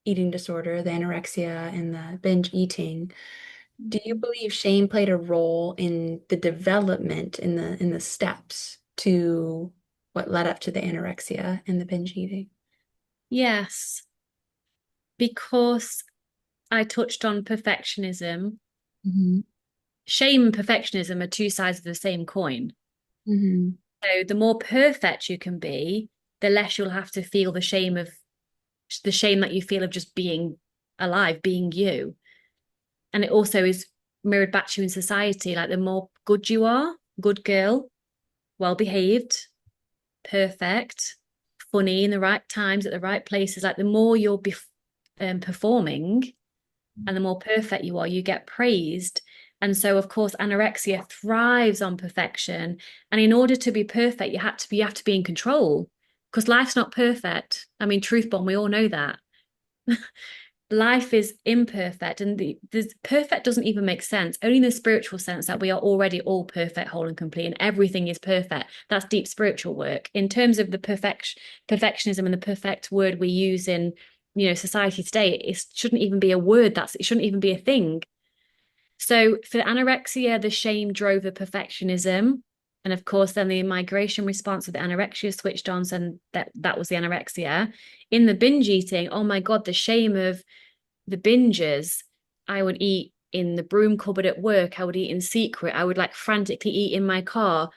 eating disorder, the anorexia and the binge eating, do you Mhm. believe shame played a role in the development in the steps to what led up to the anorexia and the binge eating? Yes, because I touched on perfectionism. Hmm. Shame and perfectionism are two sides of the same coin. Hmm. So the more perfect you can be, the less you'll have to feel the shame that you feel of just being alive, being you. And it also is mirrored back to you in society. Like the more good you are, good girl, well behaved, perfect, funny in the right times at the right places, like the more you're performing and the more perfect you are, you get praised. And so, of course, anorexia thrives on perfection. And in order to be perfect, you have to be in control because life's not perfect. I mean, truth bomb, we all know that. Life is imperfect, and the perfect doesn't even make sense. Only in the spiritual sense that we are already all perfect, whole, and complete, and everything is perfect. That's deep spiritual work. In terms of the perfectionism and the perfect word we use in society today, it shouldn't even be a word. It shouldn't even be a thing. So for anorexia, the shame drove the perfectionism. And of course, then the migration response of the anorexia switched on, and that was the anorexia. In the binge eating, oh my God, the shame of the binges. I would eat in the broom cupboard at work. I would eat in secret. I would like frantically eat in my car.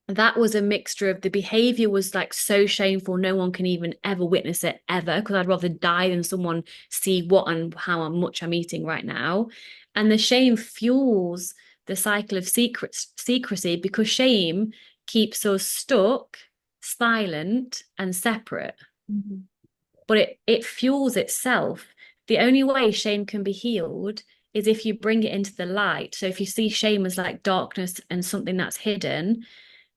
That was a mixture of the behavior was like so shameful, no one can even ever witness it ever, because I'd rather die than someone see what and how much I'm eating right now. And the shame fuels the cycle of secrecy because shame keeps us stuck, silent, and separate, Hmm. but it fuels itself. The only way shame can be healed is if you bring it into the light. So if you see shame as like darkness and something that's hidden,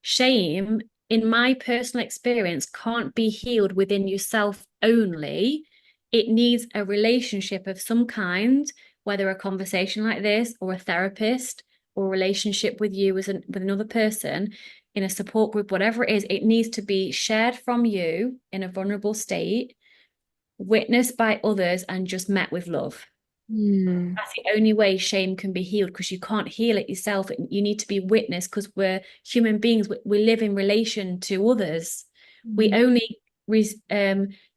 shame, in my personal experience, can't be healed within yourself only. It needs a relationship of some kind, whether a conversation like this or a therapist or a relationship with you with another person in a support group, whatever it is, it needs to be shared from you in a vulnerable state, witnessed by others, and just met with love. Hmm. That's the only way shame can be healed because you can't heal it yourself. You need to be witnessed because we're human beings. We live in relation to others. We Hmm. only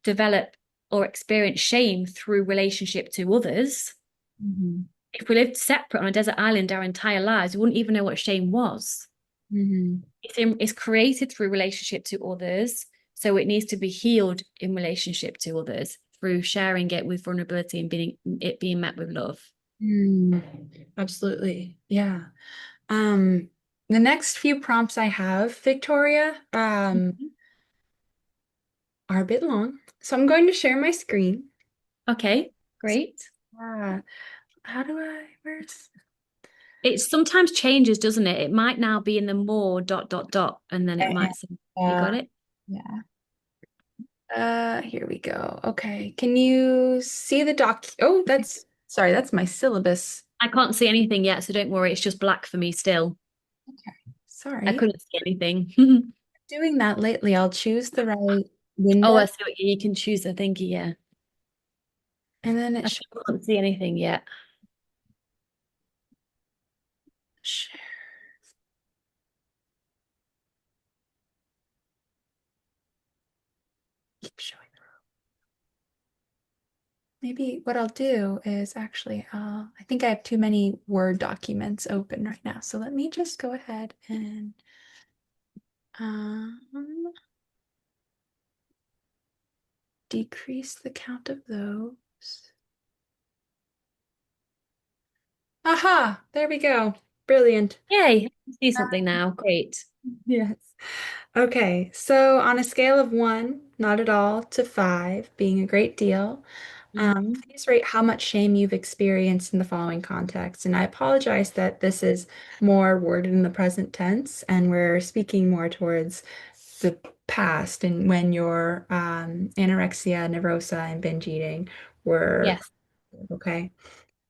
develop or experience shame through relationship to others. Hmm. If we lived separate on a desert island our entire lives, we wouldn't even know what shame was. Hmm. It's created through relationship to others. So it needs to be healed in relationship to others through sharing it with vulnerability and being met with love. Hmm. Absolutely. Yeah. Um, the next few prompts I have, Victoria, are a bit long. So I'm going to share my screen. Okay, great. Uh, how do I, where's, It sometimes changes, doesn't it? It might now be in the more dot dot dot, and then it might say, you uh, got it? yeah. Here we go. Okay. Can you see the doc? Oh, that's, sorry, that's my syllabus. I can't see anything yet, so don't worry. It's just black for me still. I Sorry. couldn't see anything. Doing that lately. I'll choose the right Oh, I window see what you can choose the thingy, yeah. and then it I should still can't see anything yet. share. Keep showing. Maybe what I'll do is actually, I think I have too many Word documents open right now. So let me just go ahead and um, decrease the count of those. Aha, there we go. Brilliant. Yay, I see something now. Great. Yes. Okay, so on a scale of one, not at all, to five, being a great deal, Mhm. please rate how much shame you've experienced in the following context. And I apologize that this is more worded in the present tense, and we're speaking more towards the past and when your anorexia, nervosa, and binge eating were Yes. okay.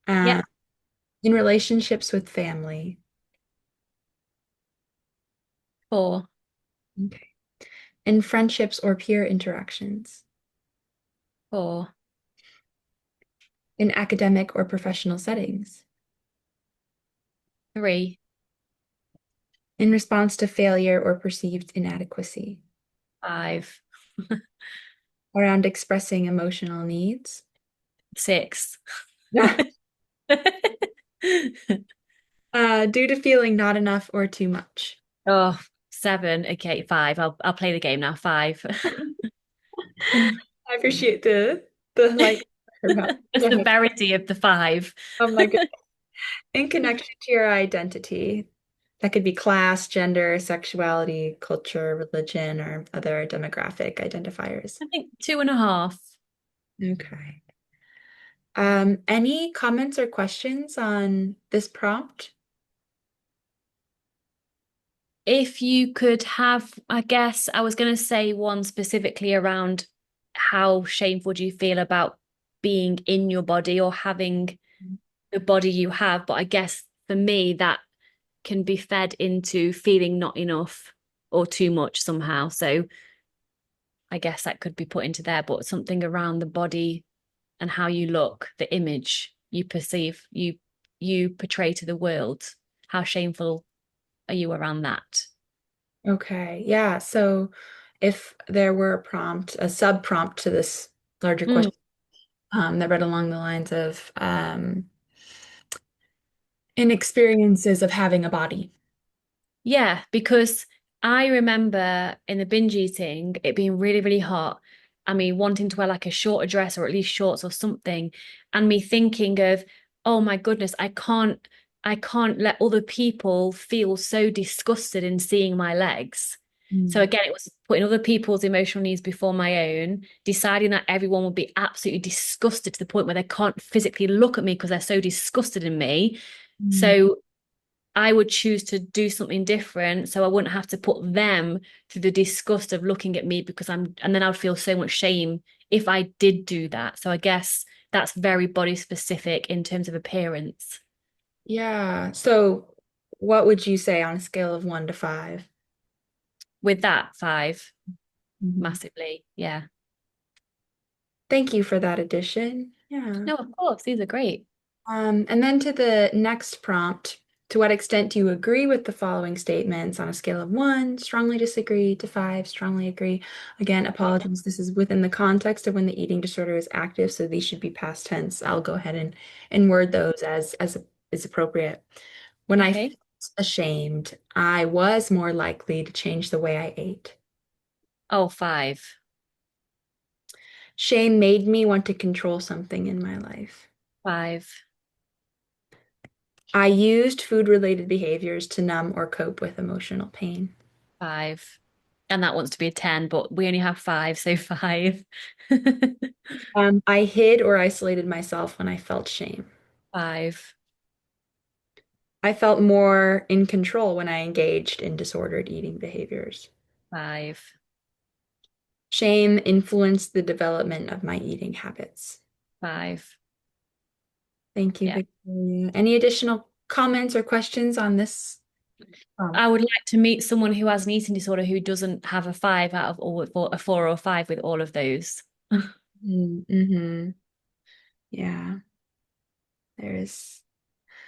Um, Yep. in relationships with family, 4, okay. In friendships or peer interactions, 4, in academic or professional settings, 3, in response to failure or perceived inadequacy, 5, around expressing emotional needs. 6. Due to feeling not enough or too much. Oh, 7. Okay, 5. I'll play the game now. 5. I appreciate the like The go ahead. severity of the 5. Oh my goodness. In connection to your identity. That could be class, gender, sexuality, culture, religion, or other demographic identifiers. I think 2.5. Okay. Any comments or questions on this prompt? If you could have, I guess I was going to say one specifically around how shameful do you feel about being in your body or having the body you have. But I guess for me, that can be fed into feeling not enough or too much somehow. So I guess that could be put into there, but something around the body and how you look, the image you perceive, you portray to the world. How shameful are you around that? Okay, yeah. So if there were a prompt, a sub prompt to this larger Mm. question, that read along the lines of in experiences of having a body. Yeah, because I remember in the binge eating, it being really, really hot, and me wanting to wear like a shorter dress or at least shorts or something, and me thinking of, oh my goodness, I can't let other people feel so disgusted in seeing my legs. So Mm. again, it was putting other people's emotional needs before my own, deciding that everyone would be absolutely disgusted to the point where they can't physically look at me because they're so disgusted in me. Mm. So I would choose to do something different so I wouldn't have to put them through the disgust of looking at me because and then I'd feel so much shame if I did do that. So I guess that's very body specific in terms of appearance. Yeah. So what would you say on a scale of 1 to 5? With that, 5, Mhm. massively. Yeah. Thank you for that addition. Yeah. No, of course, these are great. And then to the next prompt, to what extent do you agree with the following statements on a scale of 1, strongly disagree, to 5, strongly agree? Again, apologies. This is within the context of when the eating disorder is active, so these should be past tense. I'll go ahead and word those as is appropriate. When I felt Okay. ashamed, I was more likely to change the way I ate. Oh, 5, Shame made me want to control something in my life. 5, I used food-related behaviors to numb or cope with emotional pain. 5. And that wants to be a 10, but we only have 5, so 5. I hid or isolated myself when I felt shame. 5, I felt more in control when I engaged in disordered eating behaviors. 5. Shame influenced the development of my eating habits. 5. Thank you, Yeah. Victoria. Any additional comments or questions on this I prompt? would like to meet someone who has an eating disorder who doesn't have a 5 out of all, or a 4 or 5 with all of those. Mm-hmm. Yeah, there's.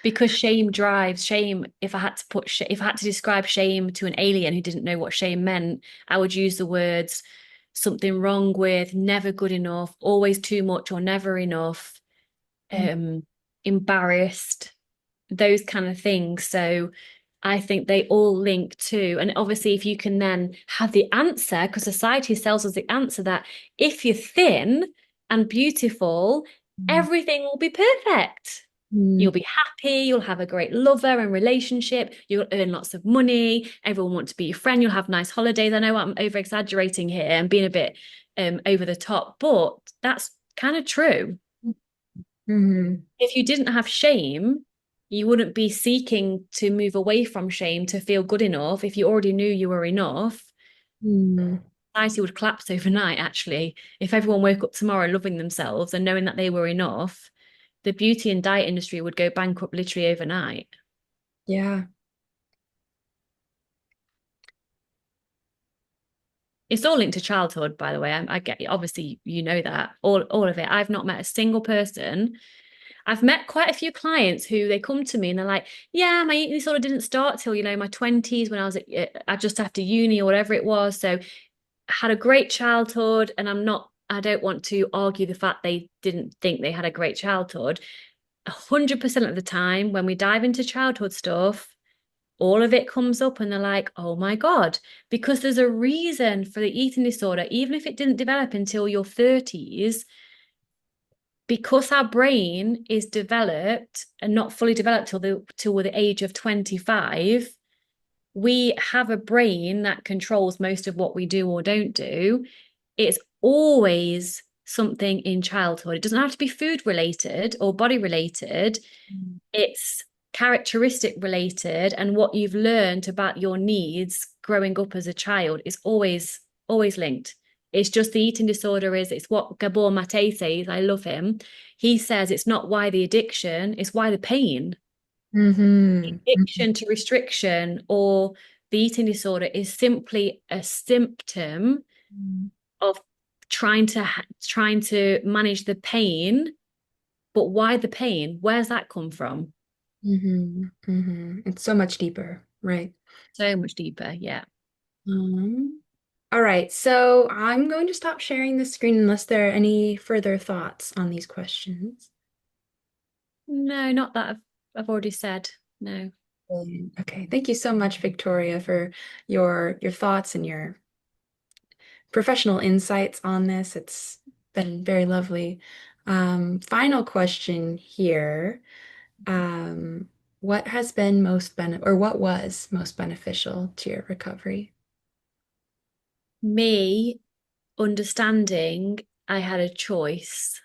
Because shame drives shame. If I had to if I had to describe shame to an alien who didn't know what shame meant, I would use the words something wrong with, never good enough, always too much or never enough, um, embarrassed, those kind of things. So I think they all link to, and obviously, if you can then have the answer, because society sells us the answer that if you're thin and beautiful, everything will be perfect. Mm-hmm. You'll be happy, you'll have a great lover and relationship, you'll earn lots of money, everyone wants to be your friend, you'll have nice holidays. I know I'm over exaggerating here and being a bit over the top, but that's kind of true. Mm-hmm. If you didn't have shame, you wouldn't be seeking to move away from shame to feel good enough. If you already knew you were enough, Mm-hmm. society would collapse overnight, actually. If everyone woke up tomorrow loving themselves and knowing that they were enough, the beauty and diet industry would go bankrupt literally overnight. Yeah. It's all linked to childhood, by the way. I get, obviously, you know that, all of it. I've not met a single person. I've met quite a few clients who they come to me and they're like, yeah, my eating disorder didn't start till, my 20s when I was just after uni or whatever it was. So I had a great childhood, and I don't want to argue the fact they didn't think they had a great childhood. 100% of the time when we dive into childhood stuff, all of it comes up and they're like, oh my God, because there's a reason for the eating disorder, even if it didn't develop until your 30s, because our brain is developed and not fully developed till the age of 25. We have a brain that controls most of what we do or don't do. It's always something in childhood. It doesn't have to be food related or body related. Mm. It's characteristic related, and what you've learned about your needs growing up as a child is always linked. It's just the eating disorder it's what Gabor Mate says. I love him. He says it's not why the addiction, it's why the pain. Mm-hmm. Addiction to restriction or the eating disorder is simply a symptom Mm-hmm. of trying to manage the pain. But why the pain? Where's that come from? Mm-hmm. Mm-hmm. It's so much deeper, right? So much deeper. Yeah. Um, all right, so I'm going to stop sharing the screen unless there are any further thoughts on these questions. No, not that I've already said. No. Brilliant. Okay, thank you so much, Victoria, for your thoughts and your professional insights on this. It's been very lovely. Final question here. Um, what has been or what was most beneficial to your recovery? Me understanding I had a choice.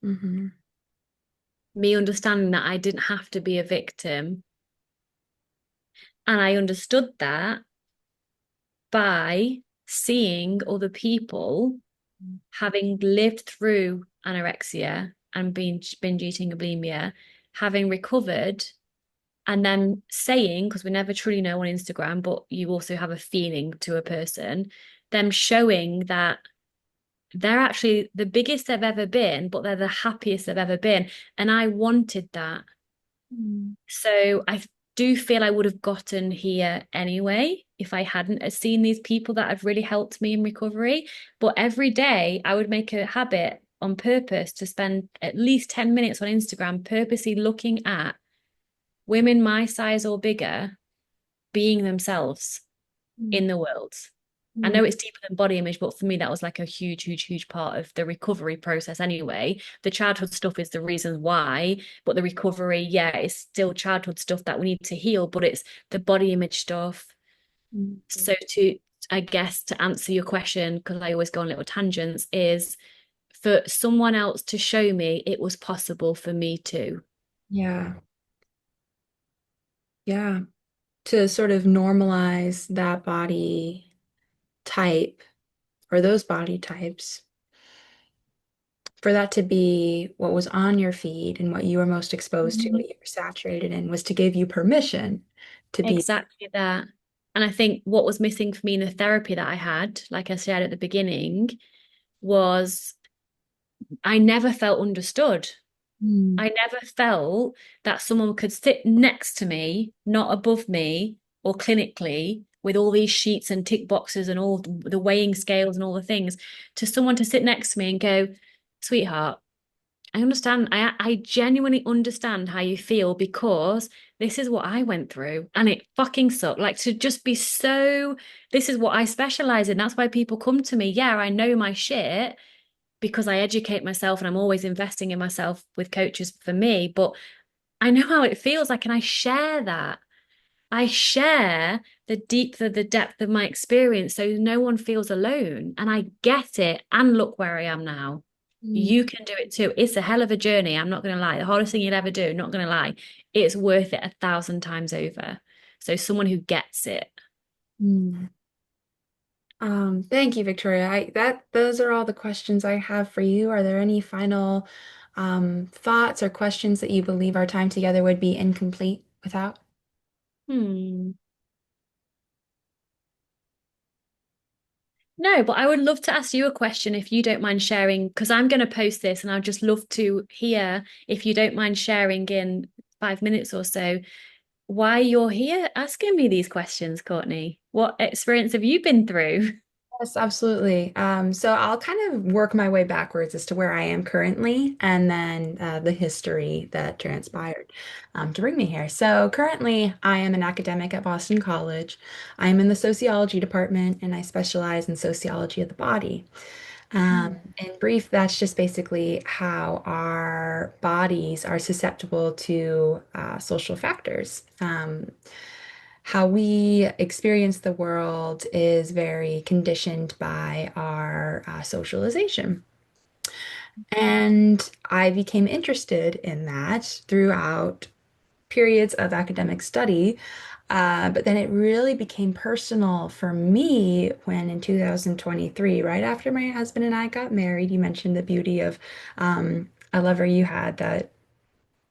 Mm-hmm. Me understanding that I didn't have to be a victim. And I understood that by seeing other people having lived through anorexia and binge eating and bulimia, having recovered, and then saying, because we never truly know on Instagram, but you also have a feeling to a person, them showing that they're actually the biggest they've ever been, but they're the happiest they've ever been. And I wanted that. Mm. So I do feel I would have gotten here anyway if I hadn't seen these people that have really helped me in recovery. But every day I would make a habit on purpose to spend at least 10 minutes on Instagram, purposely looking at women my size or bigger being themselves Mm. in the world. I Mm. know it's deeper than body image, but for me, that was like a huge, huge, huge part of the recovery process anyway. The childhood stuff is the reasons why, but the recovery, yeah, it's still childhood stuff that we need to heal, but it's the body image stuff. Mm. So I guess to answer your question, because I always go on little tangents, is for someone else to show me it was possible for me too. Yeah, yeah. To sort of normalize that body type or those body types, for that to be what was on your feed and what you were most exposed to, Mhm. what you were saturated in, was to give you permission to be. Exactly that. And I think what was missing for me in the therapy that I had, like I said at the beginning, was I never felt understood. Mm. I never felt that someone could sit next to me, not above me, or clinically with all these sheets and tick boxes and all the weighing scales and all the things, to someone to sit next to me and go, sweetheart, I understand. I genuinely understand how you feel, because this is what I went through and it fucking sucked. Like, to just be so, this is what I specialize in. That's why people come to me. Yeah, I know my shit because I educate myself and I'm always investing in myself with coaches for me. But I know how it feels like, and I share that. I share the depth of my experience so no one feels alone. And I get it. And look where I am now. Mm. You can do it too. It's a hell of a journey. I'm not going to lie. The hardest thing you'll ever do, not going to lie. It's worth it 1,000 times over. So someone who gets it. Mm. Thank you, Victoria. Those are all the questions I have for you. Are there any final thoughts or questions that you believe our time together would be incomplete without? Hmm. No, but I would love to ask you a question if you don't mind sharing, because I'm going to post this and I'd just love to hear if you don't mind sharing in 5 minutes or so why you're here asking me these questions, Courtney. What experience have you been through? Yes, absolutely. So I'll kind of work my way backwards as to where I am currently and then the history that transpired to bring me here. So currently, I am an academic at Boston College. I am in the sociology department and I specialize in sociology of the body. In brief, that's just basically how our bodies are susceptible to social factors. How we experience the world is very conditioned by our socialization. And I became interested in that throughout periods of academic study. But then it really became personal for me when in 2023, right after my husband and I got married, you mentioned the beauty of a lover you had that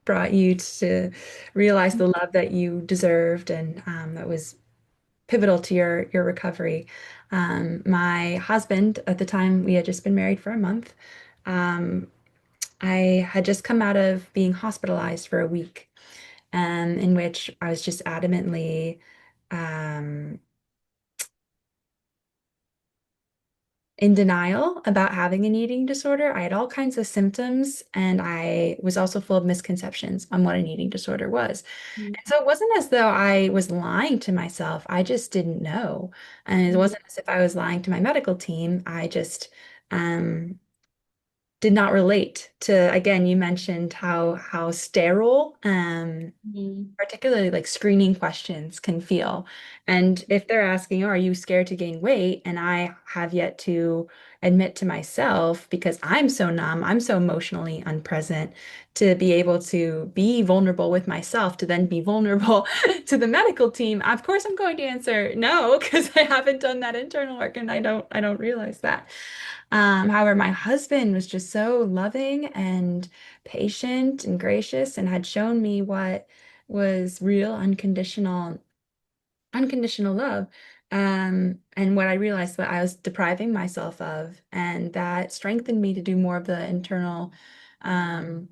brought you to realize the love that you deserved and that was pivotal to your recovery. My husband, at the time, we had just been married for a month. Um, I had just come out of being hospitalized for a week, in which I was just adamantly um, in denial about having an eating disorder. I had all kinds of symptoms, and I was also full of misconceptions on what an eating disorder was. And so it wasn't as though I was lying to myself. I just didn't know. And it wasn't as if I was lying to my medical team. I just um, did not relate to, again, you mentioned how sterile Mm, particularly like screening questions can feel. And if they're asking, oh, are you scared to gain weight? And I have yet to admit to myself, because I'm so numb, I'm so emotionally unpresent, to be able to be vulnerable with myself, to then be vulnerable to the medical team. Of course, I'm going to answer no, because I haven't done that internal work and I don't realize that. However, my husband was just so loving and patient and gracious and had shown me what was real unconditional love. And what I realized that I was depriving myself of, and that strengthened me to do more of the internal. Um,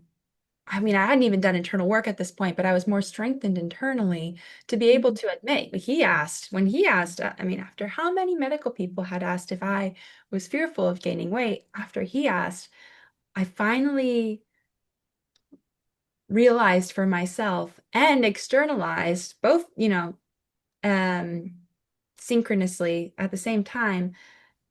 I mean, I hadn't even done internal work at this point, but I was more strengthened internally to be able to admit. When he asked, I mean, after how many medical people had asked if I was fearful of gaining weight, after he asked, I finally realized for myself and externalized both, um, synchronously at the same time.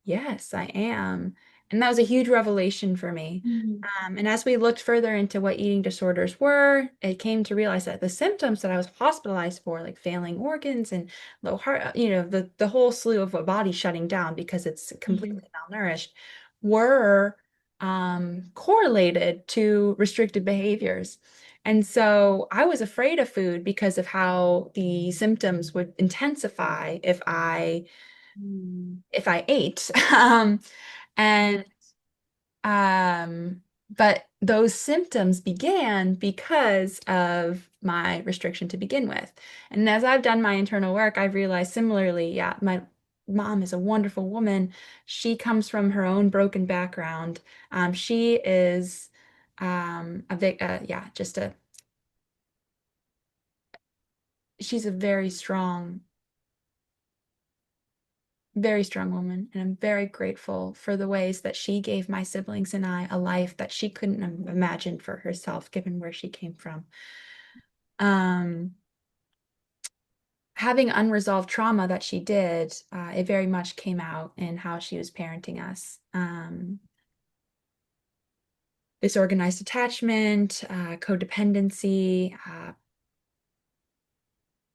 Yes, I am. And that was a huge revelation for me. mm, And as we looked further into what eating disorders were, it came to realize that the symptoms that I was hospitalized for, like failing organs and low heart, the whole slew of a body shutting down because it's mm, completely malnourished, were correlated to restricted behaviors. And so I was afraid of food because of how the symptoms would intensify mm. if I ate. Yeah. And but those symptoms began because of my restriction to begin with. And as I've done my internal work, I've realized similarly, yeah, my mom is a wonderful woman. She comes from her own broken background. She is yeah, she's a very strong woman, and I'm very grateful for the ways that she gave my siblings and I a life that she couldn't have imagined for herself, given where she came from. Um, Having unresolved trauma that she did, it very much came out in how she was parenting us. Disorganized attachment, codependency,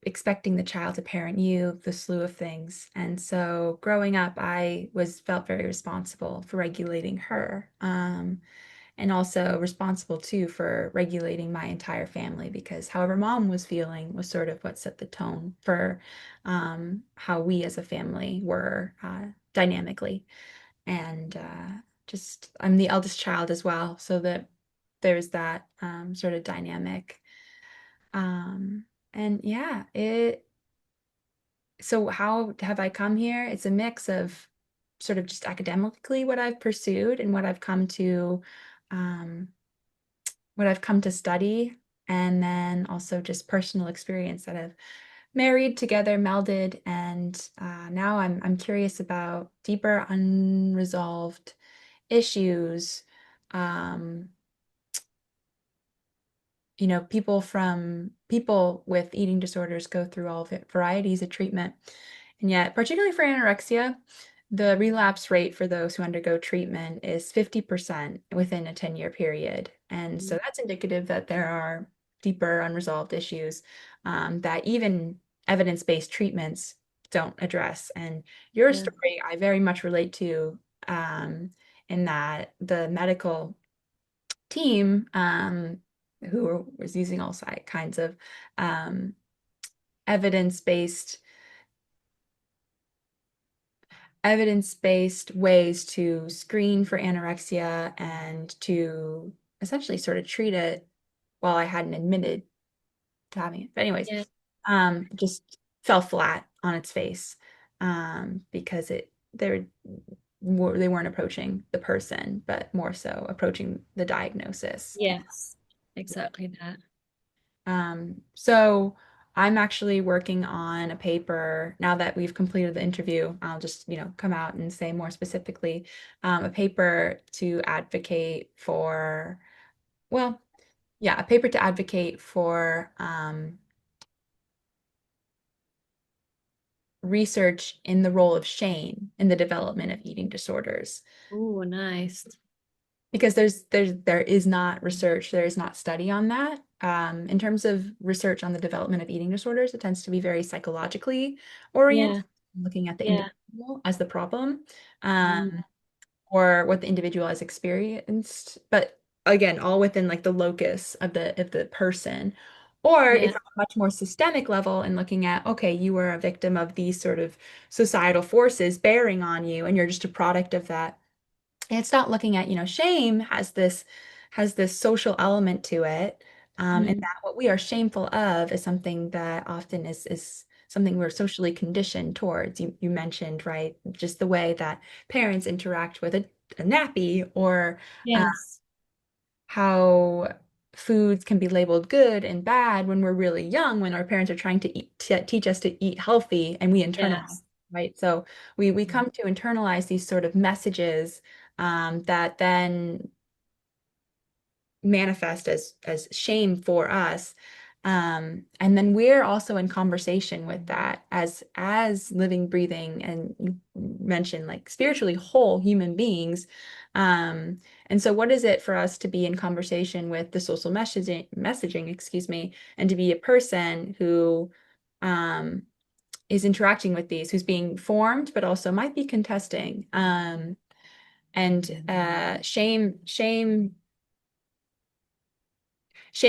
expecting the child to parent you, the slew of things. And so growing up, I was felt very responsible for regulating her. And also responsible too for regulating my entire family because however mom was feeling was sort of what set the tone for how we as a family were dynamically. And just I'm the eldest child as well, so that there's that sort of dynamic. And yeah, so how have I come here? It's a mix of sort of just academically what I've pursued and um, what I've come to study, and then also just personal experience that I've married together, melded, and now I'm curious about deeper unresolved issues. Um, people with eating disorders go through all varieties of treatment. And yet, particularly for anorexia, the relapse rate for those who undergo treatment is 50% within a 10-year period. And so that's indicative that there are deeper unresolved issues that even evidence-based treatments don't address. And your Yeah. story, I very much relate to um, in that the medical team who was using all kinds of um, evidence-based evidence-based ways to screen for anorexia and to essentially sort of treat it while I hadn't admitted to having it. But anyways, Yeah. just fell flat on its face because they weren't approaching the person, but more so approaching the diagnosis. Yes, exactly that. So I'm actually working on a paper now that we've completed the interview. I'll just, come out and say more specifically, a paper to advocate for, well, yeah, a paper to advocate for research in the role of shame in the development of eating disorders. Oh, nice. Because there is not research, there is not study on that. In terms of research on the development of eating disorders, it tends to be very psychologically oriented, Yeah. looking at the Yeah. individual as the problem, Mm. or what the individual has experienced. But again, all within like the locus of the person. Or Yeah. it's on a much more systemic level and looking at, okay, you were a victim of these sort of societal forces bearing on you, and you're just a product of that. And it's not looking at, shame has this social element to it. And Mm. that what we are shameful of is something that often is something we're socially conditioned towards. You mentioned, right, just the way that parents interact with a nappy, or Yes. how foods can be labeled good and bad when we're really young, when our parents are trying to teach us to eat healthy, and we internalize, Yes. right? So we come to internalize these sort of messages that then manifest as shame for us. And then we're also in conversation with that as living, breathing, and you mentioned like spiritually whole human beings. And so what is it for us to be in conversation with the social messaging, excuse me, and to be a person who um, is interacting with these, who's being formed, but also might be contesting. And shame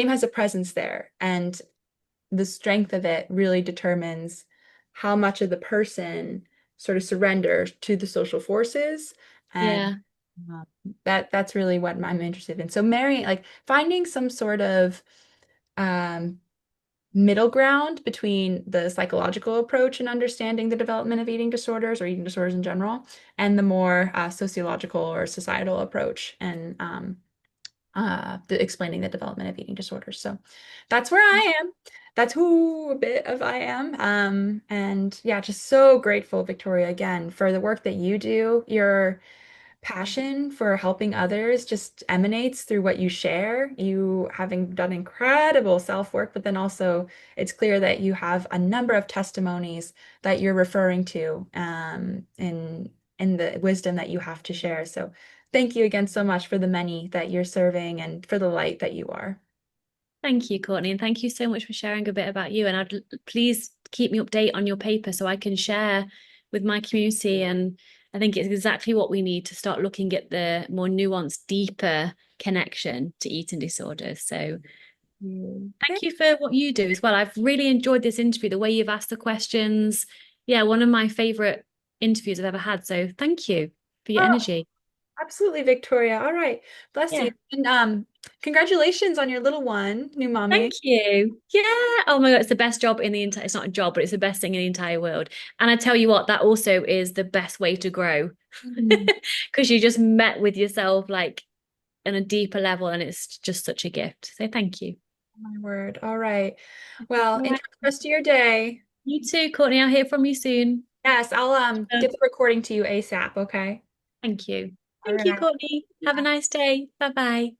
has a presence there, and the strength of it really determines how much of the person sort of surrenders to the social forces. And Yeah. um, that's really what I'm interested in. So marrying, like finding some sort of um, middle ground between the psychological approach and understanding the development of eating disorders or eating disorders in general, and the more sociological or societal approach, and explaining the development of eating disorders. So that's where I am. That's who a bit of I am. And yeah, just so grateful, Victoria, again, for the work that you do. Your passion for helping others just emanates through what you share. You having done incredible self-work, but then also it's clear that you have a number of testimonies that you're referring to in the wisdom that you have to share. So thank you again so much for the many that you're serving and for the light that you are. Thank you, Courtney, and thank you so much for sharing a bit about you. And please keep me update on your paper so I can share with my community. And I think it's exactly what we need to start looking at the more nuanced, deeper connection to eating disorders. So thank Thank you for what you do as well. I've really enjoyed this interview, the way you've asked the questions. Yeah, one of my favorite interviews I've ever had. So thank you for your you. energy. Absolutely, Victoria. All right. Bless you. Yeah. And congratulations on your little one, new Thank mommy. you. Yeah. Oh my God, it's the best job in the entire, it's not a job, but it's the best thing in the entire world. And I tell you what, that also is the best way to grow Mhm. because you just met with yourself like on a deeper level and it's just such a gift. So thank you. My word. All right. Well, All enjoy right. the rest of your day. You too, Courtney. I'll hear from you soon. Yes, I'll get the recording to you ASAP, okay? Thank you. All Thank you, right. Courtney. Have a nice day. Bye bye.